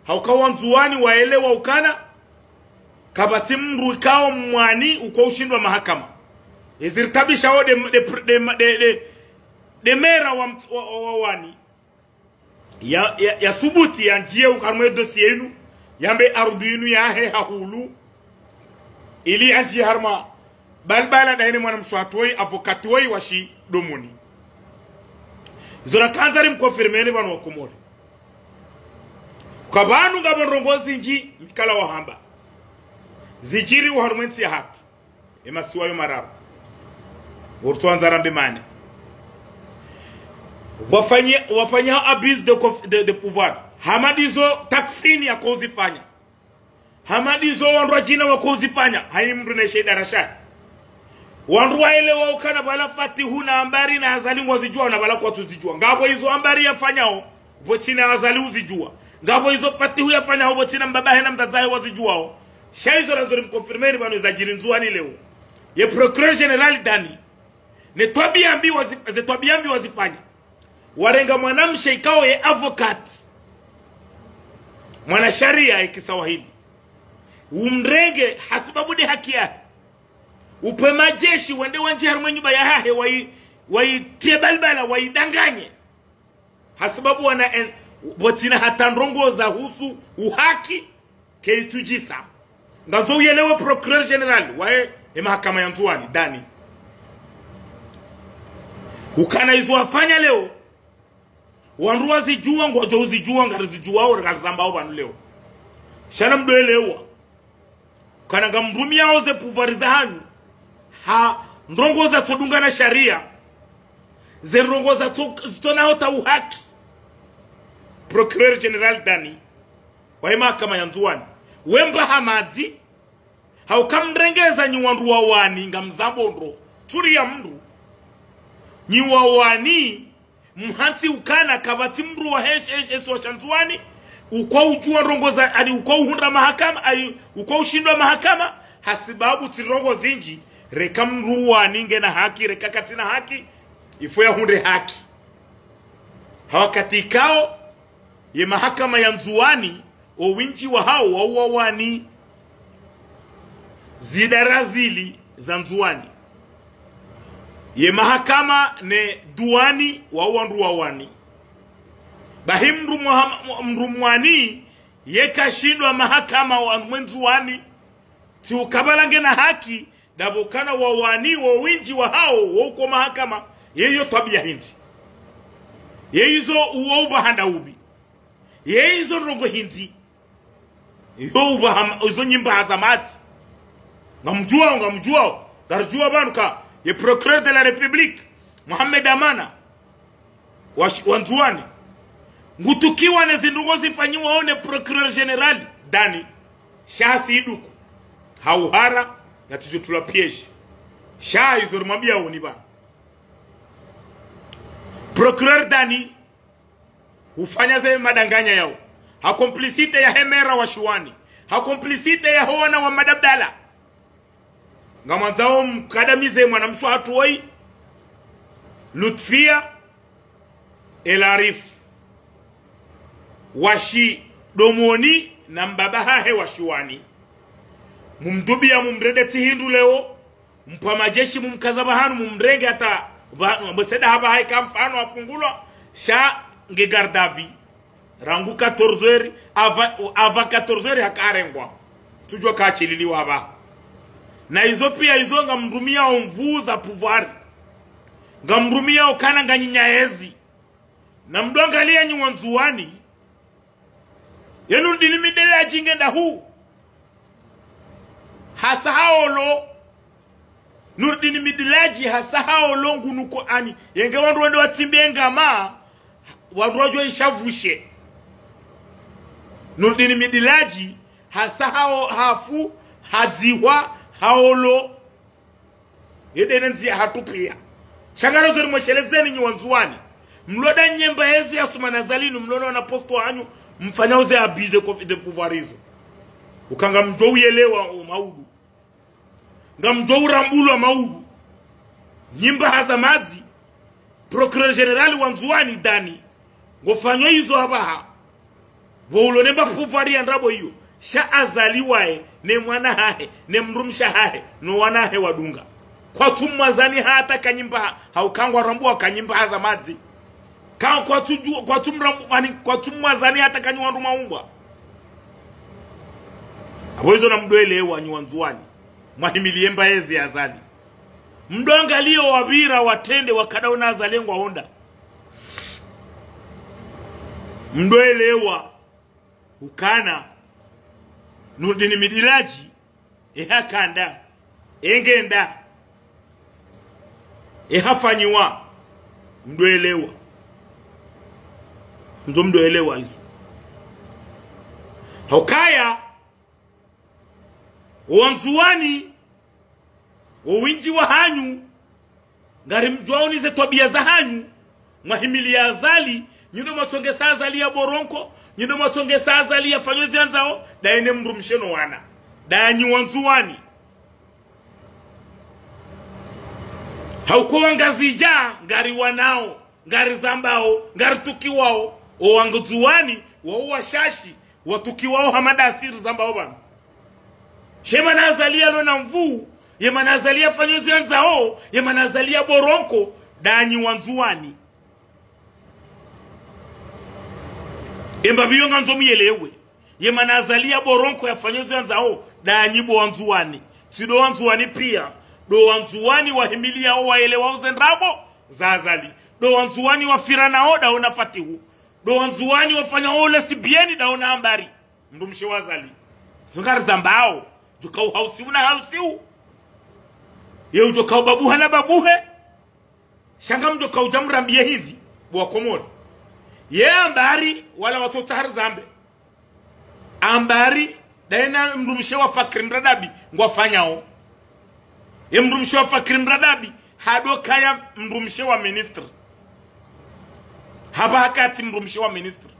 Speaker 1: haukawa Nzwani waelewa ukana kabati mru ikao mwani uko ushindwa mahakama izirtabisha o de mera wa wani ya subuti ya njie ukarmwe dossier yenu yambe ardhinu ya he hahulu ili anji harma balbala da ene mwana mswatoi avocatoi washi domoni zora kanzari mkonfirmeni banu wakomori kwa banu ngabonrongozi nji mikala wahamba zijiri uharumwensi ya hatu emasiwa yo marabu urtuanzara mbimane wafanya abuse de pouvoir hamadizo takfini ya kozifanya hamadizo wanrwa jina wa kozifanya haini mtu na sheda rasha wanrwa ile wa ukana bala fatihu na ambari na azali ngozijua na bala kwa tuzijua ngabo hizo ambari yafanyao botina azali uzijua ngabo hizo fatihu yafanyao botina mbabahe na mtazae wazijua shaizo razori mkonfirmeni banu za Nzwani leo ye procureur general dani ne tobiambi wazifanya warenga mwanamshe ikao ye advocate mwana sharia ya Kiswahili umrenge hasibabu de haki yake upe majeshi wende wanje harumwe nyumba ya hahe wai tebalbala waidanganye hasibabu wana botina hatandrongo za husu uhaki keitujisa ngazo uyelewe procureur general wae mahakama ya Nzwani dani ukana izo wafanya leo wanruwa zijua ngojo uzijua ngarizijua au ngazambao banu leo shana mdoelewa kana ngamrumia oze pouvoir za hanyu ha ndrongo za todunga na sharia ze ndrongo za tona hota uhaki procureur general dani wa mahakama ya Nzwani wemba hamadzi haukamrengeza nyuwanruwa wani ngamzambo ndro turi ya mndu nyiwa wani mhansi ukana kabati mru wa heshe so Nzwani uko ujua rongoza ali uko uhunda mahakama ali uko ushindwa mahakama hasibabu tirongo zinji reka mruwa ninge na haki reka katina haki ifo ya hunde haki hawakatikao ye mahakama ya Nzwani o winji wa hao wa wani zidarazili za Nzwani ye mahakama ne duani wa wandu wa wani bahimru mrumwani ye kashindwa mahakama wa Nzwani ti ukabalange na haki dabokana wa wani wa winji wa hao wa uko mahakama yeyo tabia hindi yeyizo uwa ubahanda ubi yeyizo rongo hindi yo ubahama uzo nyimba hazamati ngamjua garjua banuka ye procureur de la République Mohamed Amana wa Nzwani ngutukiwa na zindungo zifanyiwa one procureur general dani shasi iduku hauhara na tujutula piège sha izorumabia oni ba procureur dani ufanya ze madanganya yao hakomplicite ya hemera wa Shuani hakomplicite ya hoana wa madabdala ngamanzao mkadamize mwanamsho hatuoi Lutfia El Arif washi domoni na mbabaha he washiwani mumdubia mumrede tihindu leo mpa majeshi mumkazabahanu mumrenge hata mboseda haba haika mfano afungulwa sha ngegardavi rangu 14 ava 14 hakarengwa tujua kachililiwa haba na hizo pia hizo ngamrumia omvuza pouvoir ngamrumia okana nganyinyaezi na mdongalia nyuwa Nzwani yenu dilimidele ajingenda huu hasa haolo Nurdin Midilaji hasa haolo ngunuko ani yenge wandu wende watimbe ngama wandu ishavushe Nurdin Midilaji hasa hao hafu hadziwa haolo yede nenzi hatupia shangaro zori mweshelezeni nyiwanzuani mloda nyemba hezi ya sumanazalinu mlono na posto wanyu mfanyauze abize kofide puvarizo ukanga mjou yelewa maudu nga mjou rambulu wa maudu nyimba hazamazi procureur generali wanzuani dani ngofanyo hizo habaha waulo nemba puvari ya ndrabo hiyo sha azaliwae ne mwana hahe ne mrumsha hahe no wanahe wadunga kwa tumwazani hata kanyimba haukangwa rambua kanyimba hazamazi kwa tumwazani hata kanyuandu maungwa aboizo na mdoelewa nyuanzuani mwahimilie mbaezi ya azali mdoangalio wabira watende wakadao na azalengwa honda mdoelewa ukana Nurdin Midilaji kanda engenda hafanyiwa mdoelewa ndo mdoelewa hizo haukaya wanzuani uwinji wa hanyu ngari mjwaoni ze tobia za hanyu mwahimili ya azali nyundo matonge saa azali ya boronko nyundo matonge saa azali ya fanyozi anzao daene mrumsheno wana daanyi wanzuani haukuwa ngazija ngari wanao ngari zambao ngari tukiwao o wanguzuani wa shashi watukiwao hamada asiri zambao bana shema nazalia lona mvuu yema nazalia fanyozi anzao yema nazalia boronko danyi wanzuani emba biyo nganzo miyelewe yema nazalia boronko ya fanyozi anzao danyi bo wanzuani sido wanzuani pia do wanzuani wahimilia o waelewa uzendrabo zazali do wanzuani wafirana o daona fatihu do wanzuani wafanya ole sibieni daona ambari mrumshe wazali zungari zambao jukau hausiu na hausiu yeu jukau babuha na babuhe shanga mjukau jamrambie hivi buwa komori ye ambari wala watotahar zambe ambari daena mrumshe wa fakri mradabi ngwafanyao ye mrumshe wa fakri mradabi hado kaya mrumshe wa minister haba hakati mrumshe wa minister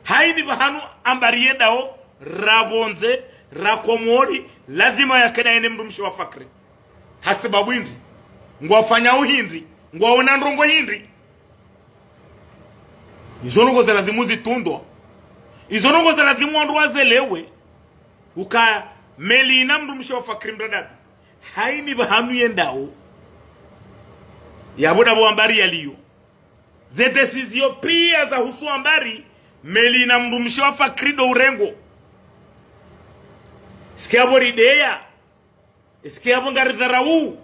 Speaker 1: haini bahanu ambari yendao rabonze rakomori lazima yakena ene mrumshe wa fakri hasibabu hindi ngwafanyao hindi ngwaona ndrongo hindi izonongo za lazimu zitundwa izonongo za lazimu wandu wazelewe uka melina mrumshe wa fakri mradabi haini bahanu yendao yaboda bo ambari yaliyo ze desizio pia za husu ambari melina mrumshe wa fakri do urengo sikiabo rideya sikiabo ngari dharau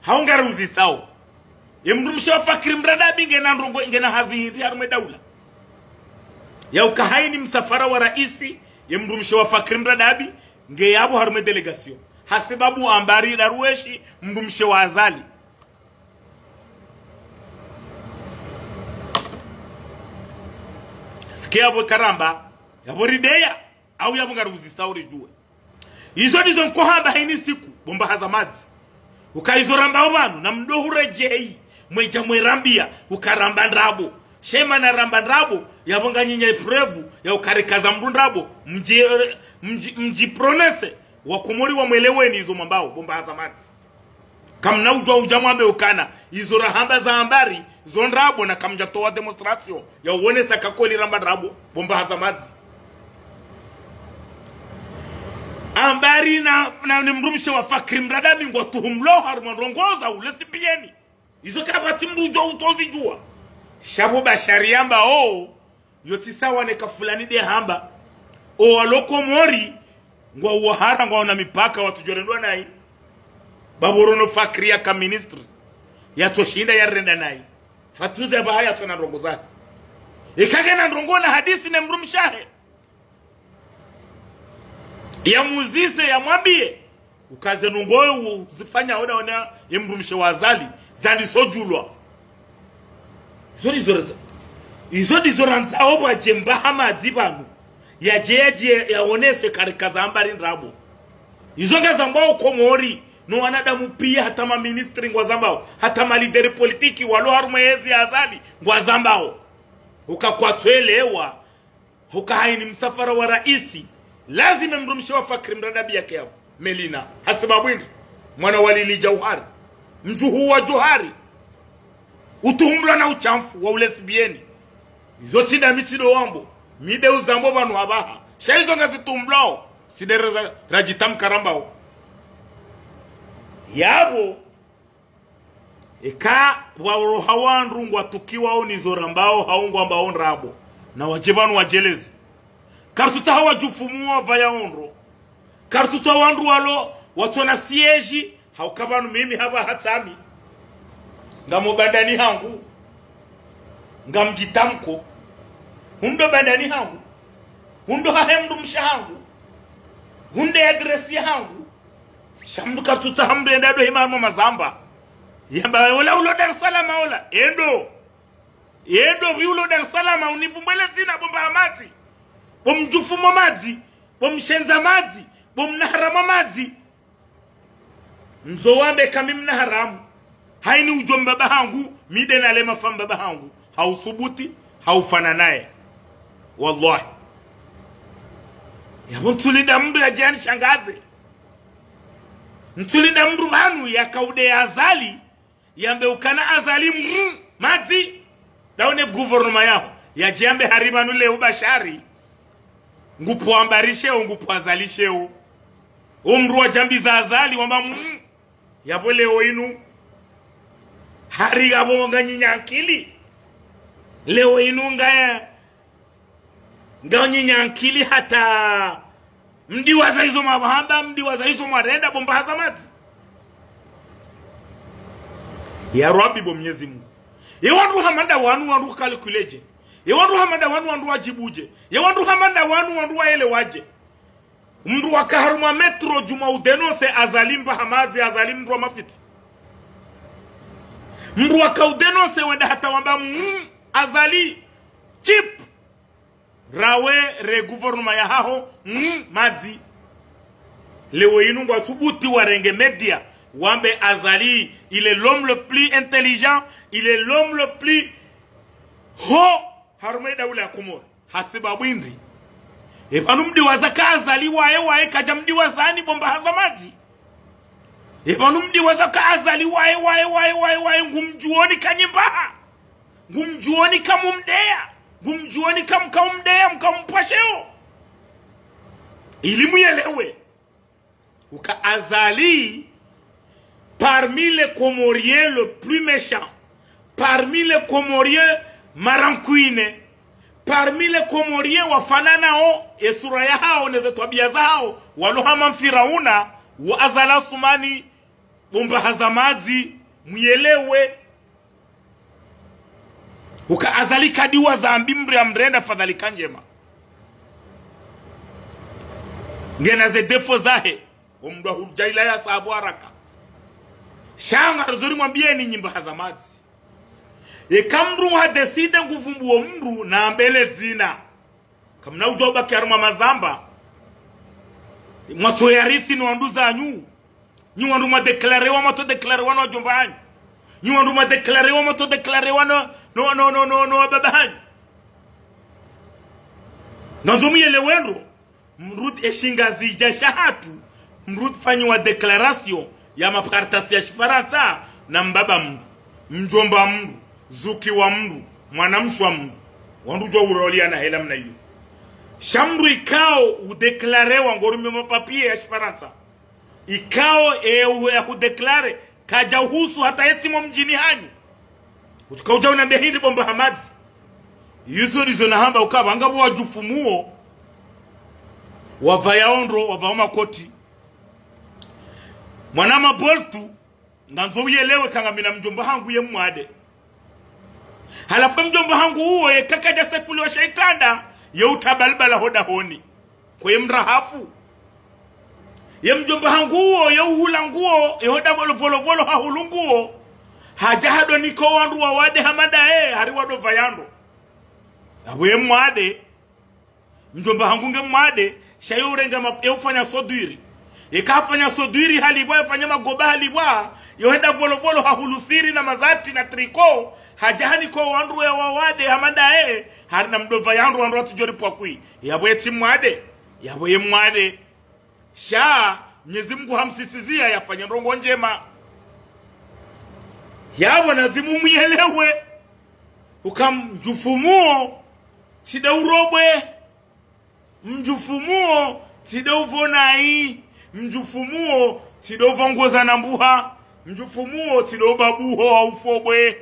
Speaker 1: haungari uzisao ye mrumshe wa fakri mradabi ngena ndrongo ngena hazindi harume daula ya ukahaini msafara wa raisi ye mrumshe wa fakri mradabi nge yabo harume delegation hasibabu ambari darueshi mrumshe wa azali sikiabo karamba yabo rideya au yabo ngari uzisao rijue izo nizo nkohamba haini siku bomba hazamazi ukaizoramba obanu na mdohure jei mweja mwerambia ukaramba ndrabo shema na ramba ndrabo yabonga nyinya prevu ya ukarikaza mrundrabo mji pronese wakumori wa mweleweni izo mambao bomba hazamazi kamna ujwa ujamwambe ukana izo rahamba za ambari zondrabo na kamja toa demonstration ya uone sakakoli ramba ndrabo bomba hazamazi ambari na mrumshe wa fakri mradabi ngwa tuhumlo haruma rongoza ulesi bieni izo kabati mrujo utozi jua shabo bashariamba yotisawa ne kafulani de hamba waloko mori ngwa uwahara ngwa na mipaka watujorendwa nai baborono fakri ya ka ministry ya toshinda ya renda nai fatuza bahaya tona rongoza ikage na rongola hadisi ne mrumshahe ya muzise ya mwambie ukaze nungoyo zifanya ona yemrumshe wazali zandi sojulwa izo dizoranza obwa jemba hamadzi banu yajeje yaonese karikazambari ndrabo izo ngazambao komori no wanadamu pia hata ma ministry ngwazambao hata ma leader politiki walo harumwezi azali ngwazambao ukakwatwelewa hukahaini msafara wa raisi lazima mrumshe wa Fakri mradabi yake hapo Melina hasababwindi mwana walili Jauhari mjuhu wa Johari utuhumbla na uchamfu wa ulesbieni izo tinda mitido wambo mide uzambo banu abaha shaizo ngazi tumblao sidere rajitam karambao yabo eka waroha wandu ngwa tukiwa onizorambao haungu ambao nrabo na wajibanu wajelezi kartuta hawa jufumuwa vaya onro kartuta wandu walo watona sieji haukabanu mimi haba hatami ngamo bandani hangu ngamjitamko hundo bandani hangu hundo hahemdu mshahangu hunde adresi hangu shamdu kartuta hamdu endado himamo mazamba yamba wala ulo Dar es Salaam ola endo viulo Dar es Salaam univumbele zina bomba amati bomjufumo madzi bomshenza madzi bomnaharama madzi mzowambe kamimna haramu haini ujomba bahangu mide na lema famba bahangu hausubuti haufana naye wallahi ya mtulinda mndu ya jani shangaze mtulinda mndu manu ya kaude ya azali yambe ukana azali madzi daone guvernoma yao ya jambe harimanu le ubashari ngupo ambarisheo ngupo azalisheo umru wa jambi za azali wamba yabole oinu hari gabonga nyinyankili leo inu ngaya nyinyankili hata mdi waza hizo mabahanda mdi waza hizo marenda bomba hazamati ya Rabbi bo Mwenyezi Mungu yewandu hamanda wanu kalkuleje yewandu hamanda wanu wajibuje yewandu hamanda wanu waelewaje mndu wakaharuma metro juma udenose azalimba hamazi azalim mndu wa mafiti mndu wakaudenose wenda hata wamba azali chip rawe re gouvernement ya haho madzi leo inu ngwa subuti warenge media wambe azali il est l'homme le plus intelligent il est l'homme le plus ho harume daula kumor hasiba bwindi ebanu mdi wazaka azali wae kaja mdi wazani bomba hazamaji ebanu mdi wazaka azali wae ngumjuoni kanyimbaha ngumjuoni kamumdea ngumjuoni kamkaumdea mkampasheo ilimu yelewe uka azali parmi les Comoriens le plus méchant, parmi les Comoriens marancouine, parmi les Comoriens wafananao esura yao na tabia zao walohama Firauna wa azala sumani bomba hazamazi muelewe uka azali kadiwa zambi mbre amrenda fadhali kanjema ngena ze defo zahe umdwa hujaila ya sababu haraka shanga rozori mwambieni nyimba hazamazi kamru ha decide nguvumbuo mru na mbele zina kamna ujoba kiaruma mazamba mwato yarithi ni wanduza anyu nyi wandu madeklarewa mato deklarewa no jomba anyu nyi wandu madeklarewa mato deklarewa no baba anyu nanzomu yelewendo mrud eshinga zija shahatu mrud fanyi wa declaration ya mapartasi ya Shifaransa na mbaba mndu mjomba mndu zuki wa mndu mwanamshwa mndu wandu jo urolia na hela mna yu shamru ikao udeklarewa ngorume mapapie ya Shifaransa ikao ya udeklare kaja husu hata etimo mjini hanyu utukauja unambia hindi bomba hamadi yuzo nizo na hamba ukaba angabu wajufumuo wavaya ondro wavama koti mwanama boltu nganzo uyelewe kangamina mjomba hangu ye mwade halafu mjomba hangu huo ye kakaja sekuli wa shaitanda ye utabalbala hoda honi kwa ye mrahafu ye mjomba hanguo ye uhula nguo ye hoda volo hahulunguo haja hado niko wandu wa wade hamada hari wado vayando abo ye mwade mjomba hangunge mwade shayo urenga ufanya sodwiri ikafanya sodwiri halibwa yafanya magoba halibwa ye hoda volo hahulusiri na mazati na triko haja hani ko wandu ya wawade hamada hari na mdova yandu wandu watu jori kwa kui yabo ye timwade yabo ye mwade sha Mwenyezi Mungu hamsisizia yafanya ndongo njema yabo nazimu mwelewe ukamjufumuo tida urobwe mjufumuo tida uvonai mjufumuo tida uvongoza na mbuha mjufumuo tida ubabuho au ufobwe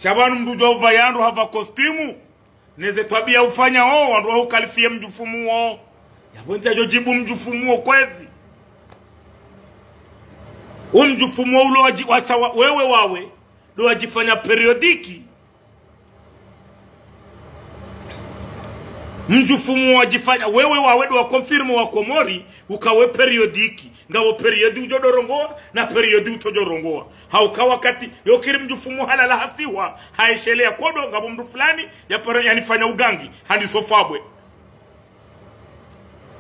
Speaker 1: shabanu mdujo uvayando hava kostimu neze twabia ufanya wandu wa ukalifia mjufumuo yabo ntajo jibu mjufumuo kwezi mjufumuo ulo wewe wawe do wajifanya periodiki mjufumuo wajifanya wewe wawe do wakonfirmu wa Komori ukawe periodiki ngawo periodi ujodorongoa na periodi utojorongoa hauka wakati yokiri mjufumuo halala hasiwa haishelea kodo ngabo mdu fulani yanifanya ugangi handi sofabwe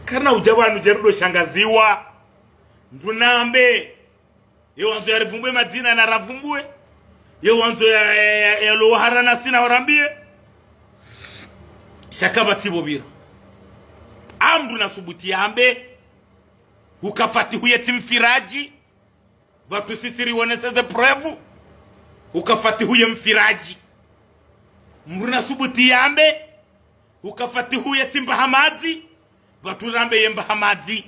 Speaker 1: karna ujabanu jerudo shangaziwa ndunambe yo wanzo ya revumbwe madina na ravumbwe yo wanzo ya lo harana sina warambie shakaba tibobira amdu na subuti ambe ukafati huye timfiraji batu sisiri woneseze prevu ukafati huye mfiraji mruna subuti ambe ukafati huye timbahamazi batu rambe yembahamazi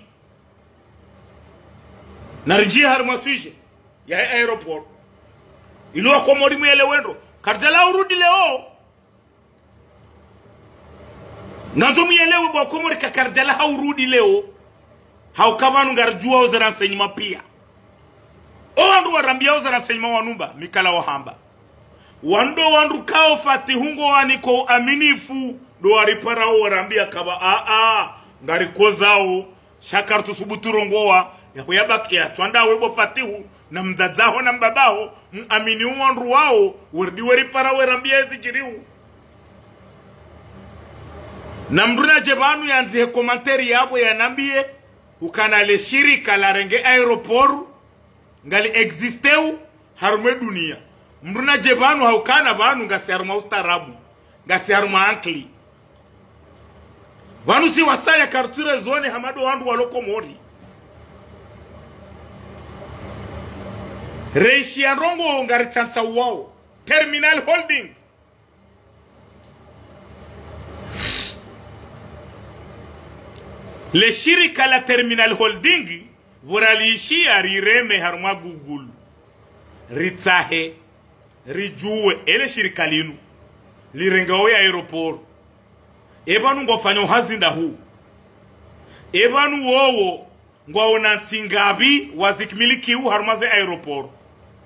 Speaker 1: narijia harmaswishe ya aeroport ilo Komori mwele wendo kardala urudi leo nanzo mwelewe bo Komori ka kardala haurudi leo haukamanu ngarjua ozera nsenyima pia wandu warambia ozera nsenyima wanumba mikala wahamba wandu kao fati hungo waniko aminifu do waripara warambia kaba ngari kozao shakartu subuturongoa yabaki ya twanda webo fatihu na mdadzaho na mbabaho amini wandu wao werdi waripara warambia ezijiriu na mruna jebanu yanzihe komanteri yabo yanambie ukanale shirika la renge aeroporu ngali existeu harume dunia mruna jebanu haukana banu ngasi haruma ustarabu ngasi haruma ankli wanu si wasaya karture zone hamado wandu walo Komori reishi ya rongo ngari chansa wao Terminal Holding le shirika la Terminal Holding voraliishia rireme haruma Google ritsahe rijuwe ele shirika linu lirengawe aeroport ebanu ngofanya uhazinda huu ebanu wowo ngwaona tsingabi wazikimiliki huu harumaze aeroport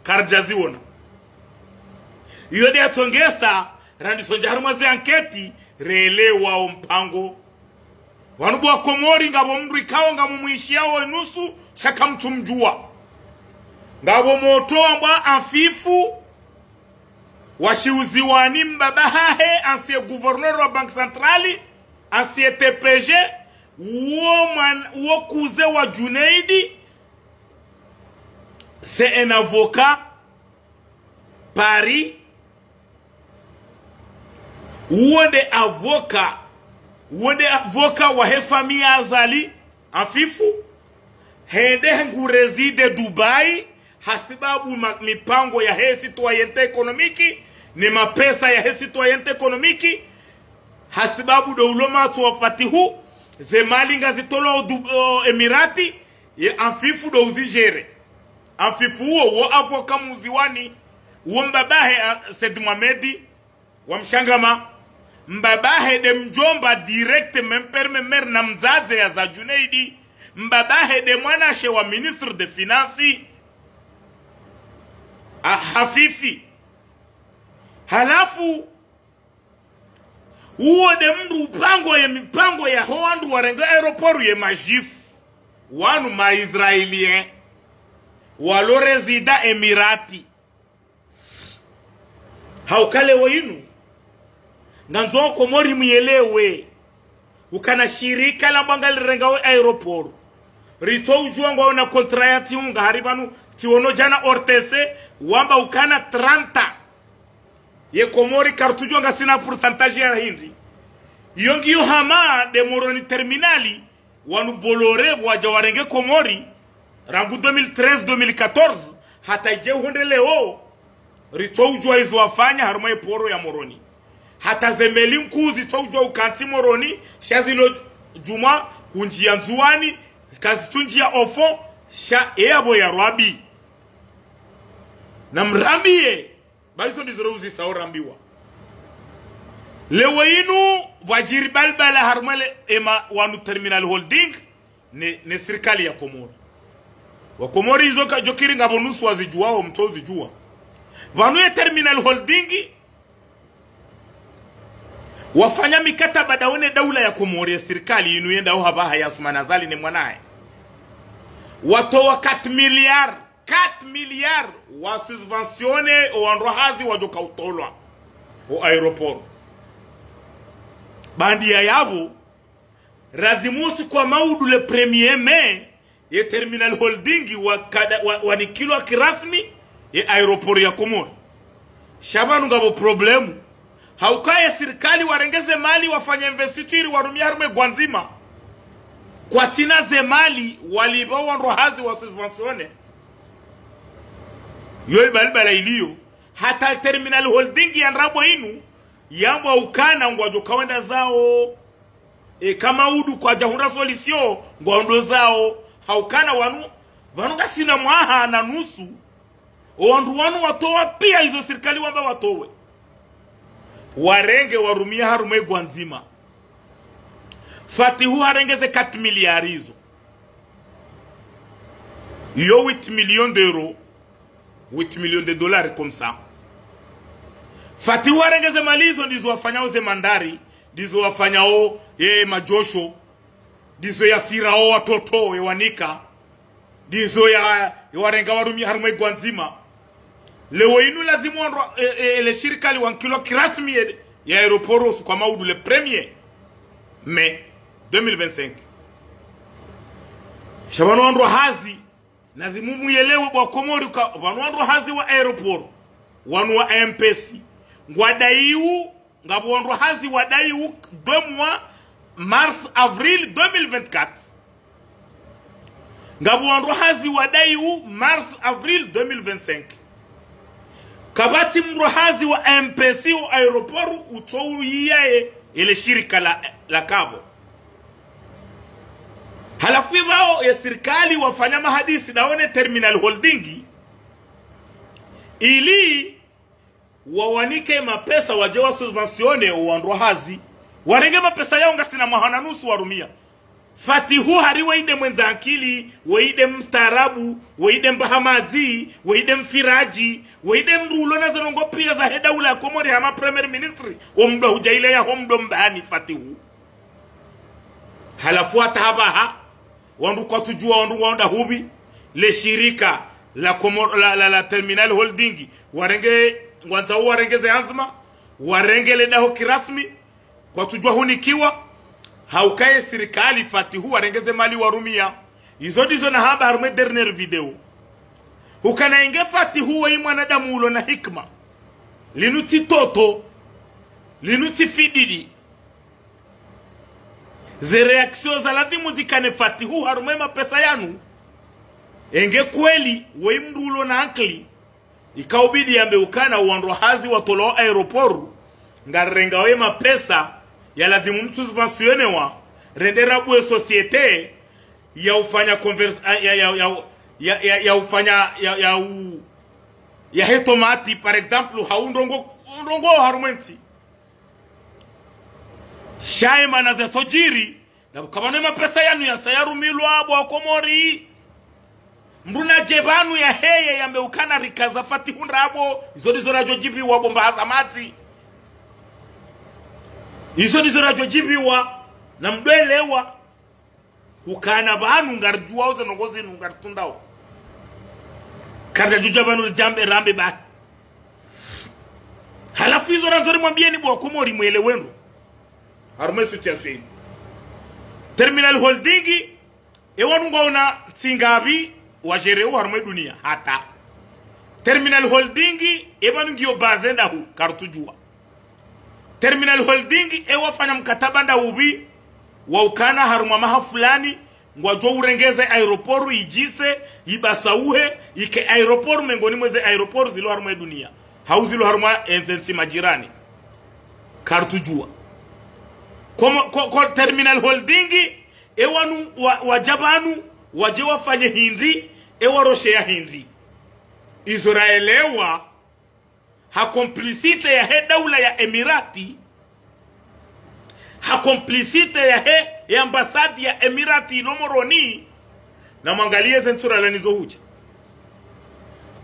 Speaker 1: karjazi wona yode atongesa randi sonja harumaze anketi relewa mpango wanubu wa Komori ngabo mndu ikawo ngamo muishiao nusu shaka mtu mjua ngabo moto amba afifu washiuziwani mbabahahe ansiye gouverneur wa Banque Centrale ansiye TPG uo kuze wa Junaidi c'est un avocat Paris uonde avocat wa he famille azali afifu hende ngu reside Dubai hasibabu mipango ya he citoyenneté économique ni mapesa ya he citoyenneté économique hasibabu do uloma tu fatihu ze malinga zitolo Emirati ye afifu do uzijere afifu wo avoka muziwani wo mbabahe Said Mohamedi wa mshangama mbabahe de mjomba direct memper na mzaze ya za Junaidi mbabahe de mwanashe wa ministre de finance hafifi halafu uo de mndu mipango ya hoandu warenga aeroporu ye majifu wanu maisraelien walo resida emirati haukale wainu nganzo Komori mielewe ukana shirika la mbangali rengawe aeroport rito ujua ngwa una kontrayati unga haribanu tiono jana ortese wamba ukana 30 ye Komori kartujua nga sina pourcentage ya hindi yongi yu hama de moroni terminali wanu bolore waja warenge Komori rangu 2013-2014 hata ije hunde leo rito ujua izo wafanya harumaye poro ya moroni hata zemeli mkuzi to ujua ukanti moroni shazilo juma hunjia nzuani kazi tunjia ofo sha eabo ya rwabi na mrambie baizo ndizirouzi sao rambiwa lewe inu wajiri balbala harumale ema wanu terminal holding ne serikali ya Komori wa Komori hizo jokiri ngabo nusu wazijuao mtozi jua wanu ya terminal holding wafanya mikataba daone daula ya Komori ya serikali inu yenda uhabaha ya Sumanazali ni mwanae watoa 4 miliard wa subventione o androhazi wajoka utolwa o aeroport bandi ya yabo radhimusi kwa maudu le 1er Mei ye terminal holding wanikilwa kirasmi ye aeroport ya Komori shabanu ngabo problemu haukaye serikali warengeze mali wafanya investiture warumia harume gwanzima kwa tina ze mali walibawa rohazi wa subventione yoy balbala iliyo hata terminal holding ya nrabo inu yambo ukana ngwajo kawenda zao kama udu kwa jahura solution ngwando zao haukana wanu kasina mwaha na nusu wanu watoa pia hizo serikali wamba watowe warenge warumia harume gwanzima Fatihu harengeze 4 miliari hizo yo 8 millions d'euros 8 millions de dollars comme ça Fatihu harengeze mali hizo ndizo wafanyao ze mandari ndizo wafanyao majosho ndizo ya firao watoto wanika ndizo ya warenga warumia harume gwanzima lewe inu lazimu ele shirika liwankilo kirasmi ya aeroporos kwa maudu le 1er Mei 2025 shabano andro hazi nazimu muyelewe bwa Komori wanu andro hazi wa aeroport wanu wa MPC ngwadaiu ngabo andro hazi wadaiu 2 mois mars avril 2024 ngabo andro hazi wadaiu mars avril 2025 kabati mrohazi wa MPC wa aeroport utou yiyae ile shirika la kabo halafu wao ya serikali wafanya mahadisi daone terminal holding ili wawanike mapesa wajewa subventione uandrohazi warenge mapesa yao ngasina mahana nusu warumia Fatihu hari waide mwenza akili waide mstarabu waide mbahamazi waide mfiraji waide mrulo na zanongo pia za daula ya Komori hama premier ministry omdo hujaile ya homdo mbani Fatihu halafu hatabaha wandu kwa tujua wandu wanda hubi le shirika la Komori la terminal holding warenge ngwanza warengeze azma warengele daho kirasmi kwa tujua hunikiwa haukaye serikali Fatihu warengeze mali warumia izo dizo na haba harume dernière video hukana inge Fatihu wa mwanadamu ulo na hikma linuti toto linuti fididi ze reaction za ladhimu zikane Fatihu harume mapesa yanu enge kweli wa mdulo na ankli ikaubidi yambe ukana uandro hazi watolo aeroport ngarenga we mapesa ya ladhimu msubventione wa rendera bwe societe ya ufanya ya ufanya ya hetomati par exemple haundongo harumenti shaima na zetojiri na kabane mapesa yanu ya sayarumilwa abo Komori mruna jebanu ya heye yambe ukana rikaza Fatihu nrabo izo dizo rajojibi wa bomba azamati izo dizo rajojibi wa na mdwelewa ukana banu ngarjua uze nongozi ngartundao kada juja banu jambe rambe ba halafu hizo ranzori mwambieni bwa Komori mwelewenu harume situation terminal holding ewanu ngaona tsingabi wajereu harume dunia hata terminal holding ebanu ngio bazenda hu kartujua terminal holding ewafanya mkataba nda ubi wa ukana haruma maha fulani ngwajo urengeze aeroporu ijise ibasauhe ike aeroporu mengoni mweze aeroporu zilo haruma dunia hauzilo haruma enzensi majirani kartujua kwa terminal holding ewanu wajabanu waje wafanye hindi ewaroshe ya hindi Israelewa ha complicite ya he daula ya Emirati ha complicite ya he ya ambasadi ya Emirati nomoroni na mangalie zentura lanizo huja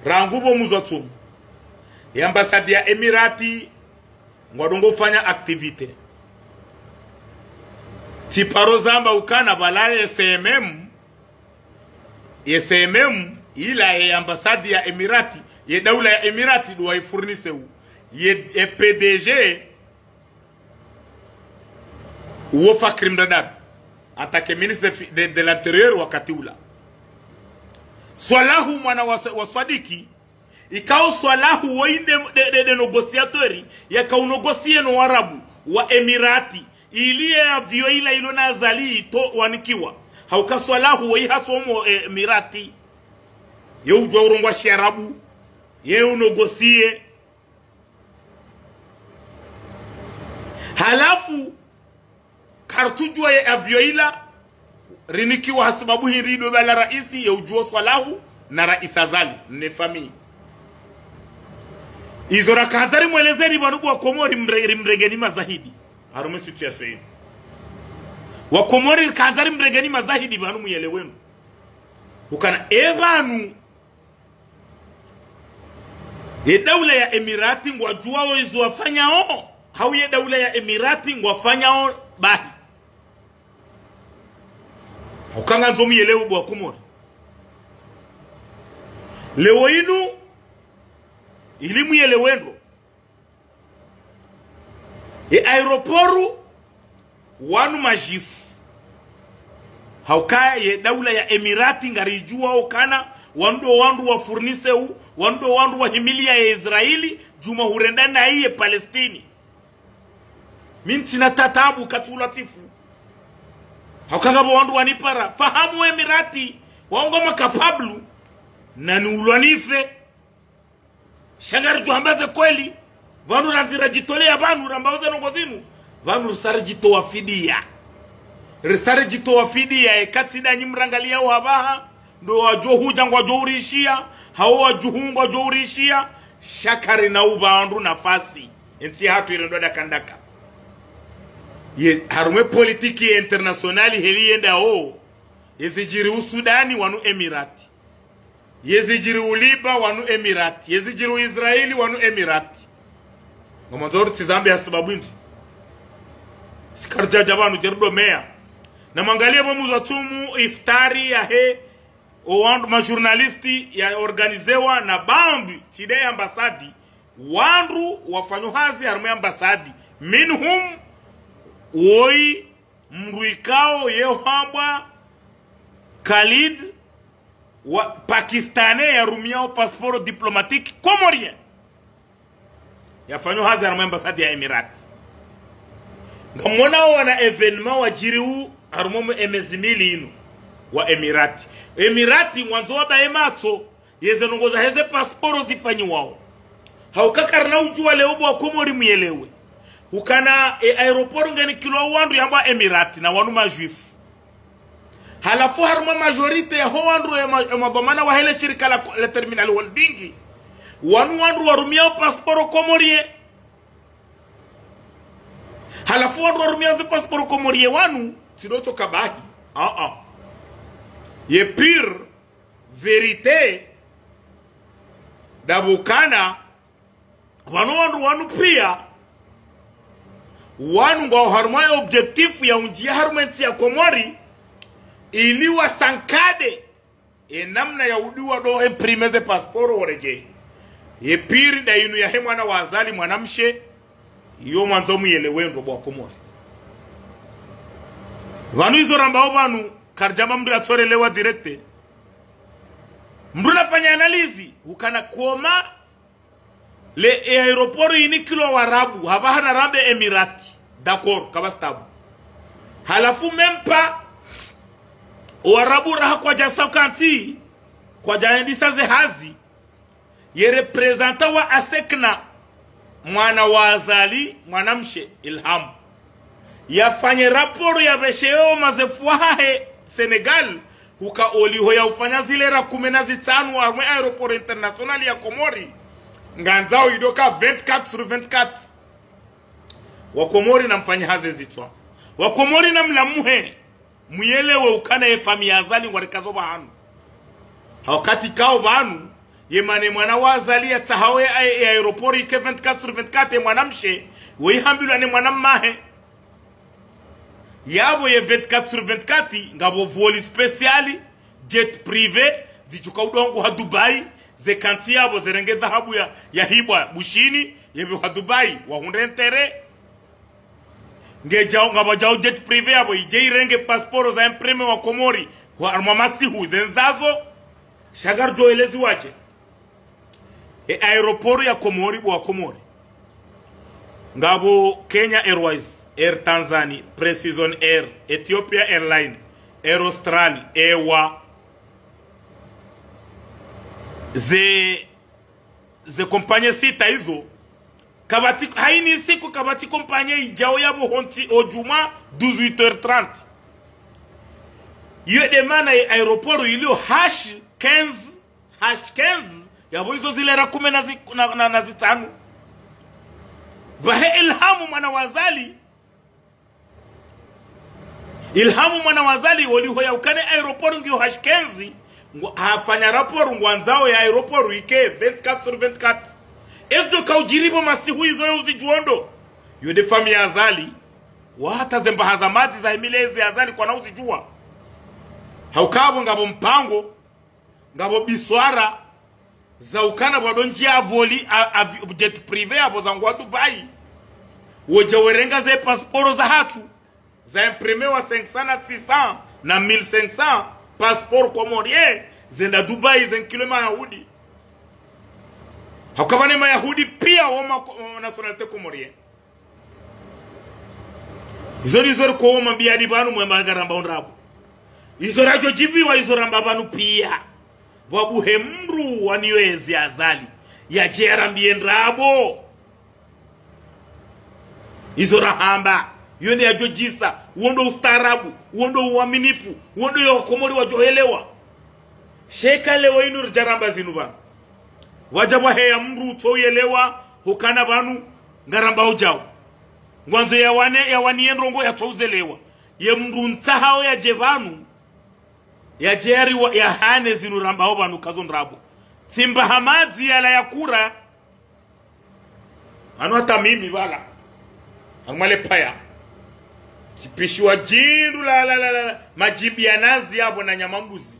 Speaker 1: rangubo muzotumu ya ambasadi ya Emirati ngwadongo fanya activite tiparo zamba ukana balaye SMM ila ya ambasadi ya Emirati ye daula ya Emirati do waifurnise u ye PDG uofa krimdadab atake ministre de l'intérieur wakati ula swalahu mwana wa Swadiki ikao swalahu wainde de negociatori ya kaunegocie no Arabu wa Emirati iliye avyo ila ilona azali to wanikiwa hauka swalahu wa ihasomo Emirati ye ujwa urongwa sharabu ye unegocie halafu kartujwa ya avyo ila rinikiwa hasababu hirido bala raisi ye ujwa swalahu na raisa zali ne famii izora kadhari mwelezeni banugu wa Komori mregeni mazahidi harume situation wa Komori kadhari mregeni mazahidi banu mwelewenu ukana evanu ye daula ya Emirati ngwajua wezo wafanyao hau ye daula ya Emirati ngwafanyao bahi ukanga nzomu yelewu bwa Komori leo inu ilimu yelewendo aeroporu wanu majifu haukaya ye daula ya Emirati ngarijua okana wandu wa furnise u wandu wa himilia ya Israeli juma hurendana hiye Palestini minti na tatabu katulatifu haukanga wandu wanipara fahamu Emirati waongoma kapablu na nuulwanife shangari tuambaze kweli vanu ranzira jitolea vanu rambauze nongozinu vanu risari jitoa fidia ekatida nyimrangalia uhabaha ndo wajohu jangwa jourishia hao wajuhungwa jourishia shakari na ubandu nafasi ensi hatu irendoda kandaka ye harume politiki internationali heli yenda yezijiri usudani wanu Emirati yezijiri uliba wanu Emirati yezijiri Israeli wanu Emirati ngamanzoro tizambi ya sababu ndi sikarja jabanu jerudo mea na mangalia bomu za tumu iftari ya he owandu majournalisti ya organizewa na bambi tide ambasadi wandu wafanyuhazi harume ambasadi minhum woi mruikao yeohambwa Khalid wa Pakistanais ya rumiao passeport diplomatique comorien yafanyo hazi harume ambasadi ya Emirati ngamona wana evenement wa jiriu harumo emezimili inu wa Emirati mwanzo wa baematso yeze nongoza heze passeport zifanyi wao haukakarna ujua leo wa Komori mwelewe ukana aeroport ngani kilo wandu yamba Emirati na wanu majuifu halafu haruma majorite ya wandu ya madhamana wa hele shirika la terminal holding wandu warumia passport Komorien halafu wandu warumia passport Komorien wanu sidoto kabahi ye pure verite dabukana wanu pia wanu ngwa haruma objectif ya unjia haruma ya Komori iliwa sankade namna ya udiwa do imprimeze passport oreje piri da inu ya he mwana wazali mwanamshe iyo mwanzo muyelewendo bwa Komori vanu izo rambao vanu karjama mdu ya torelewa direkte mdu nafanya analizi ukana kuoma le aeroporo ini kilo warabu hana rambe Emirati d'accord kabastabu halafu mempa warabu raha kwa jasa kanti kwa jaendisa ze hazi ye representa wa asekna mwana wazali mwanamshe Ilham yafanye raporo ya vesheo mazefuahe Senegal huka oliho ya ufanya zile ra 15 wa aeroport international ya Komori nganzao idoka 24/24 wa Komori na mfanya haze zitwa wa Komori na mlamuhe muyelewe ukana ye familia azali ngwarikazo bahanu wakati kao bahanu yemane mwana wazali ya tahawe aeroport ike 24/24 mwanamshe weihambilo ne mwanamahe yabo ye 24/24 ngabo voli speciali jet privé zichuka udongo ha Dubai ze kanti yabo zerenge dhahabu ya hibwa bushini yebe ha Dubai wa hundentere ngejao ngabo jao jet privé yabo ije irenge passport za imprime wa Komori wa armamasi hu zenzazo shagar joelezi wache aeroport ya Komori wa Komori ngabo Kenya Airways, Air Tanzania, Precision Air, Ethiopia Airline, Air Australia, EWA ze kompanye sita hizo kabati haini siku kabati kompanye ijao yabo honti ojuma 18h30 yo demana aeroport ilio #15 yabo hizo zile ra 10 na zitano bahe Ilhamu mwana wazali waliho ya ukane aeroport ngio #15 hafanya raporo ngwanzao ya aeroport ike 24/24 ezo kaujiribo masihu hizo yuzi juondo yode familia azali wa hata zemba hazamati za emilezi azali kwa nauzi jua haukabo ngabo mpango ngabo biswara za ukana wadonji ya voli jet privé abo za ngwa Dubai woja werenga ze pasporo za hatu za imprime wa 500 na 600 na 1500 passport komorien zenda Dubai zen kiloma Yahudi hakabane ma Yahudi pia woma nationalite komorien izori ko woma biadi banu mwemba garamba onrabo izorajo jibiwa izoramba banu pia wabu hemru waniwezi azali ya jera mbiendrabo izorahamba yone ya jojisa uondo ustarabu uondo uaminifu uondo ya Komori wajohelewa sheka lewa inu jaramba zinuba wajabwa heya mru toyelewa hukana banu ngaramba hujao ngwanzo ya wani enrongo ya touzelewa ye mru ntahao ya jevanu ya jeri ya hane zinu ramba hoba nukazondrabo simba hamazi ya la yakura anu hata mimi wala angmale paya kipishi wa jindu la majimbi ya nazi yabo na nyamambuzi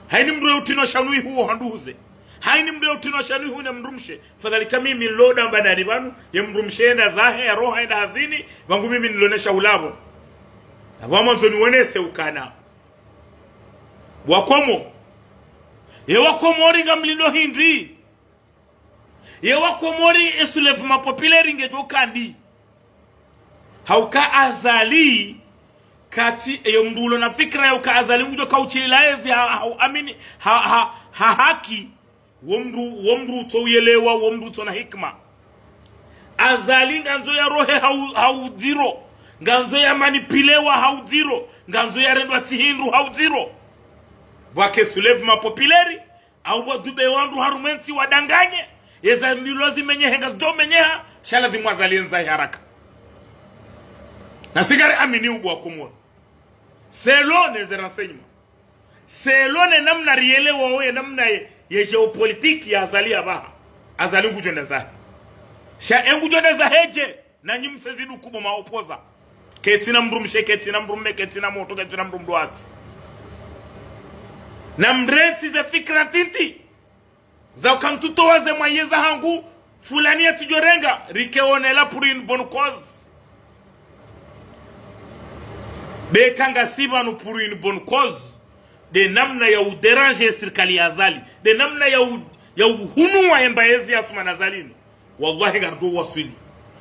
Speaker 1: haini mdwe utino shanui huo handuze haini mdwe utino shanui huo na mrumshe fadhalika mimi loda mbadari banu ya mrumshe enda zahe ya roha enda hazini wangu mimi nilonesha ulabo wama mzoni wenese ukana wakomo ye wakomori ngamlindo hindi ye wakomori esulevuma populari ngejo kandi hauka azali kati eyo mdulo na fikra ya uka azali ngujo kauchililaezi amini haki womru to yelewa womru to na hikma azali nganzo ya rohe haudhiro nganzo ya manipilewa haudhiro nganzo ya rendwa tihindu haudhiro wake sulevuma populari au wadube wandu harumenti wadanganye yeza milozi menyehe ngazdo menyeha shala zimwazali nzai haraka na sigari amini ubu wa Komori selone ze renseignement selone namna riele wawe namna ye geopolitiki ya azali abaha azali ngujonda za sha ngujonda za heje na nyimsezidu kubo maopoza ketina mrumshe ketina mrumme ketina moto ketina mrumdoazi na mrenti za fikra tinti za ukamtuto waze mwayeza hangu fulani ya tijorenga rikeonela pour une bonne cause bekanga sibanu pour une bonne cause de namna ya uderange serikali ya Azali de namna ya uhunua embaezi ya Sumana Zalini wallahi gardo wasili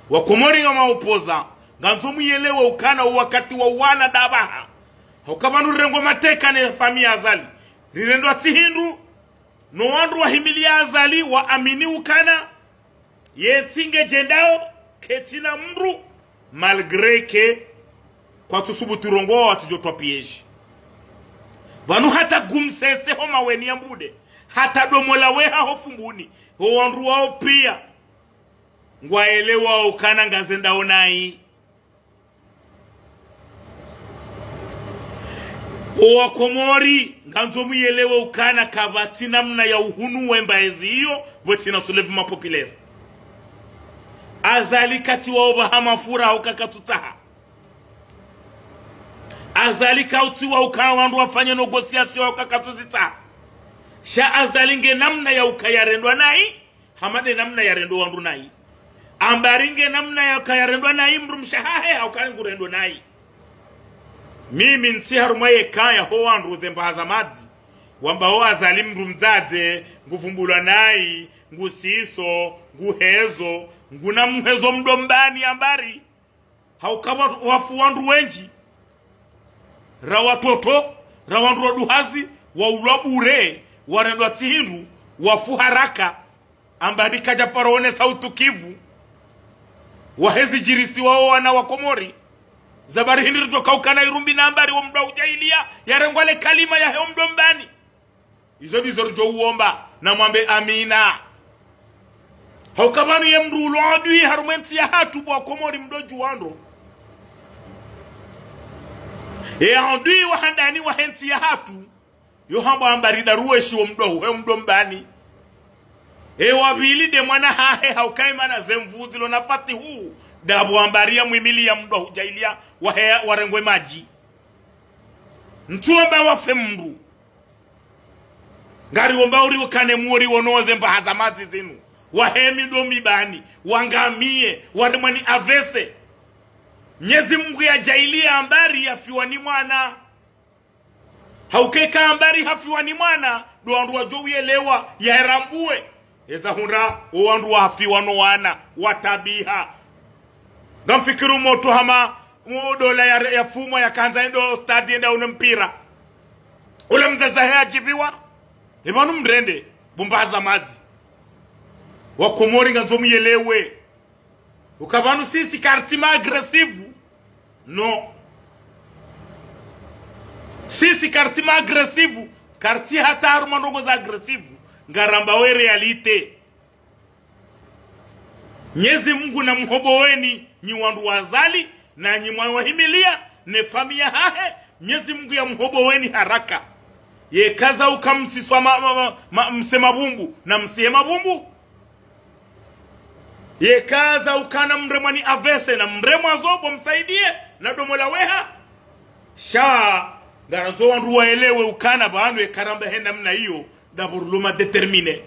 Speaker 1: wakomori nga maopoza ganzomu yelewe ukana wakati wa wana dabaha hukabanu rengo mateka ne familia Azali rirendo atihindu no wandu wa himilia Azali wa amini ukana yetinge jendao ketina mru malgré que kwa tusubutu rongo watujotwa pieji wanu hata gumsese homa weni ya mbude hata domola weha hofumbuni ho wandu wao pia ngwaelewa ukana ngazenda onai Owa Komori nganzomu yelewe ukana kabatina mna ya uhunu wembaezi hiyo wetina sulevima populaire Azali kati wa obahama fura ukakatutaha Azali kauti wa ukana wandu wafanya negosiasyon wa ukakatuzita Sha azali nge namna ya ukayarendwa nai Hamade namna ya rendo wandu nai Ambaringe namna ya ukayarendwa nai mrumshahahe haukani ngurendwa nai Mimi nti harumaye kaya ho wandu zembahaza madzi wamba ho Azali mrumzaze nguvumbulwa nai ngusiso nguhezo nguna mhezo mdombani ambari haukaba wafu wandu wenji rawatoto rawandu waduhazi wa ulabure warendwa tihindu wafu haraka ambari kaja parone sautu Kivu wahezi jirisi wao wana wa Komori zabari hindi rito kaukana irumbi na ambari wa mda ujailia yarengwale kalima ya heo mdombani izo nizo rito uomba na mwambe amina haukamanu ya mdu uloadui harumenti ya hatu wa Komori mdoju wandro andui wahandani wahenti ya hatu yohamba ambari daruweshi wa mdohu heo mdombani wabili de mwana hahe haukaima na zemvuzilo na fati huu dabu ambaria mwimili ya mdohu jailia warengwe maji ntuomba wafe mru ngari womba uri wakane muori wonoze mba hazamazi zinu wahemi domi bani wangamie waremwani avese Nyezi Mungu ya jailia ambari ya fiwani mwana haukeka ambari hafiwani mwana duandu wa jowi elewa ya erambue eza hunda uandu wa hafiwano wana watabiha ngamfikiru moto hama dola ya fumo ya kanza endo stadi enda unempira ule mzazahea jibiwa imanu mrende bumbaza mazi Wakomori nganzomu yelewe ukabanu sisi kartima agresivu no sisi kartima agresivu karti hata haruma nongo za agresivu ngaramba we realite Nyezi Mungu na mhoboweni nyi wandu wazali na nyi mwahimilia ne familia hahe Nyezi Mungu ya mhoboweni haraka ye kaza ukamsiswa msema bumbu na msema bumbu ye kaza ukana mremwani avese na mremwa zobo msaidie na domola weha sha garanzo wandu waelewe ukana baanu karamba henda mna hiyo daburuluma determine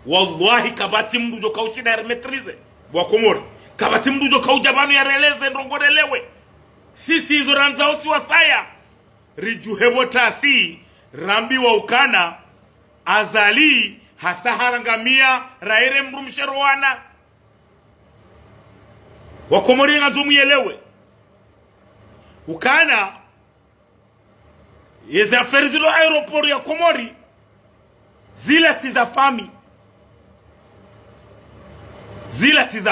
Speaker 1: wallahi kabati mdujo kauchida ya maîtrise wa Komori kabati mdujo kaujabanu ya releze ndongorelewe sisi hizo ranzao si wasaya rijuhebo tasi rambi wa ukana Azali hasaharangamia raire mrumsherowana Wakomori ngazomu yelewe ukana yeze aferi zilo aeroport ya Komori zila tiza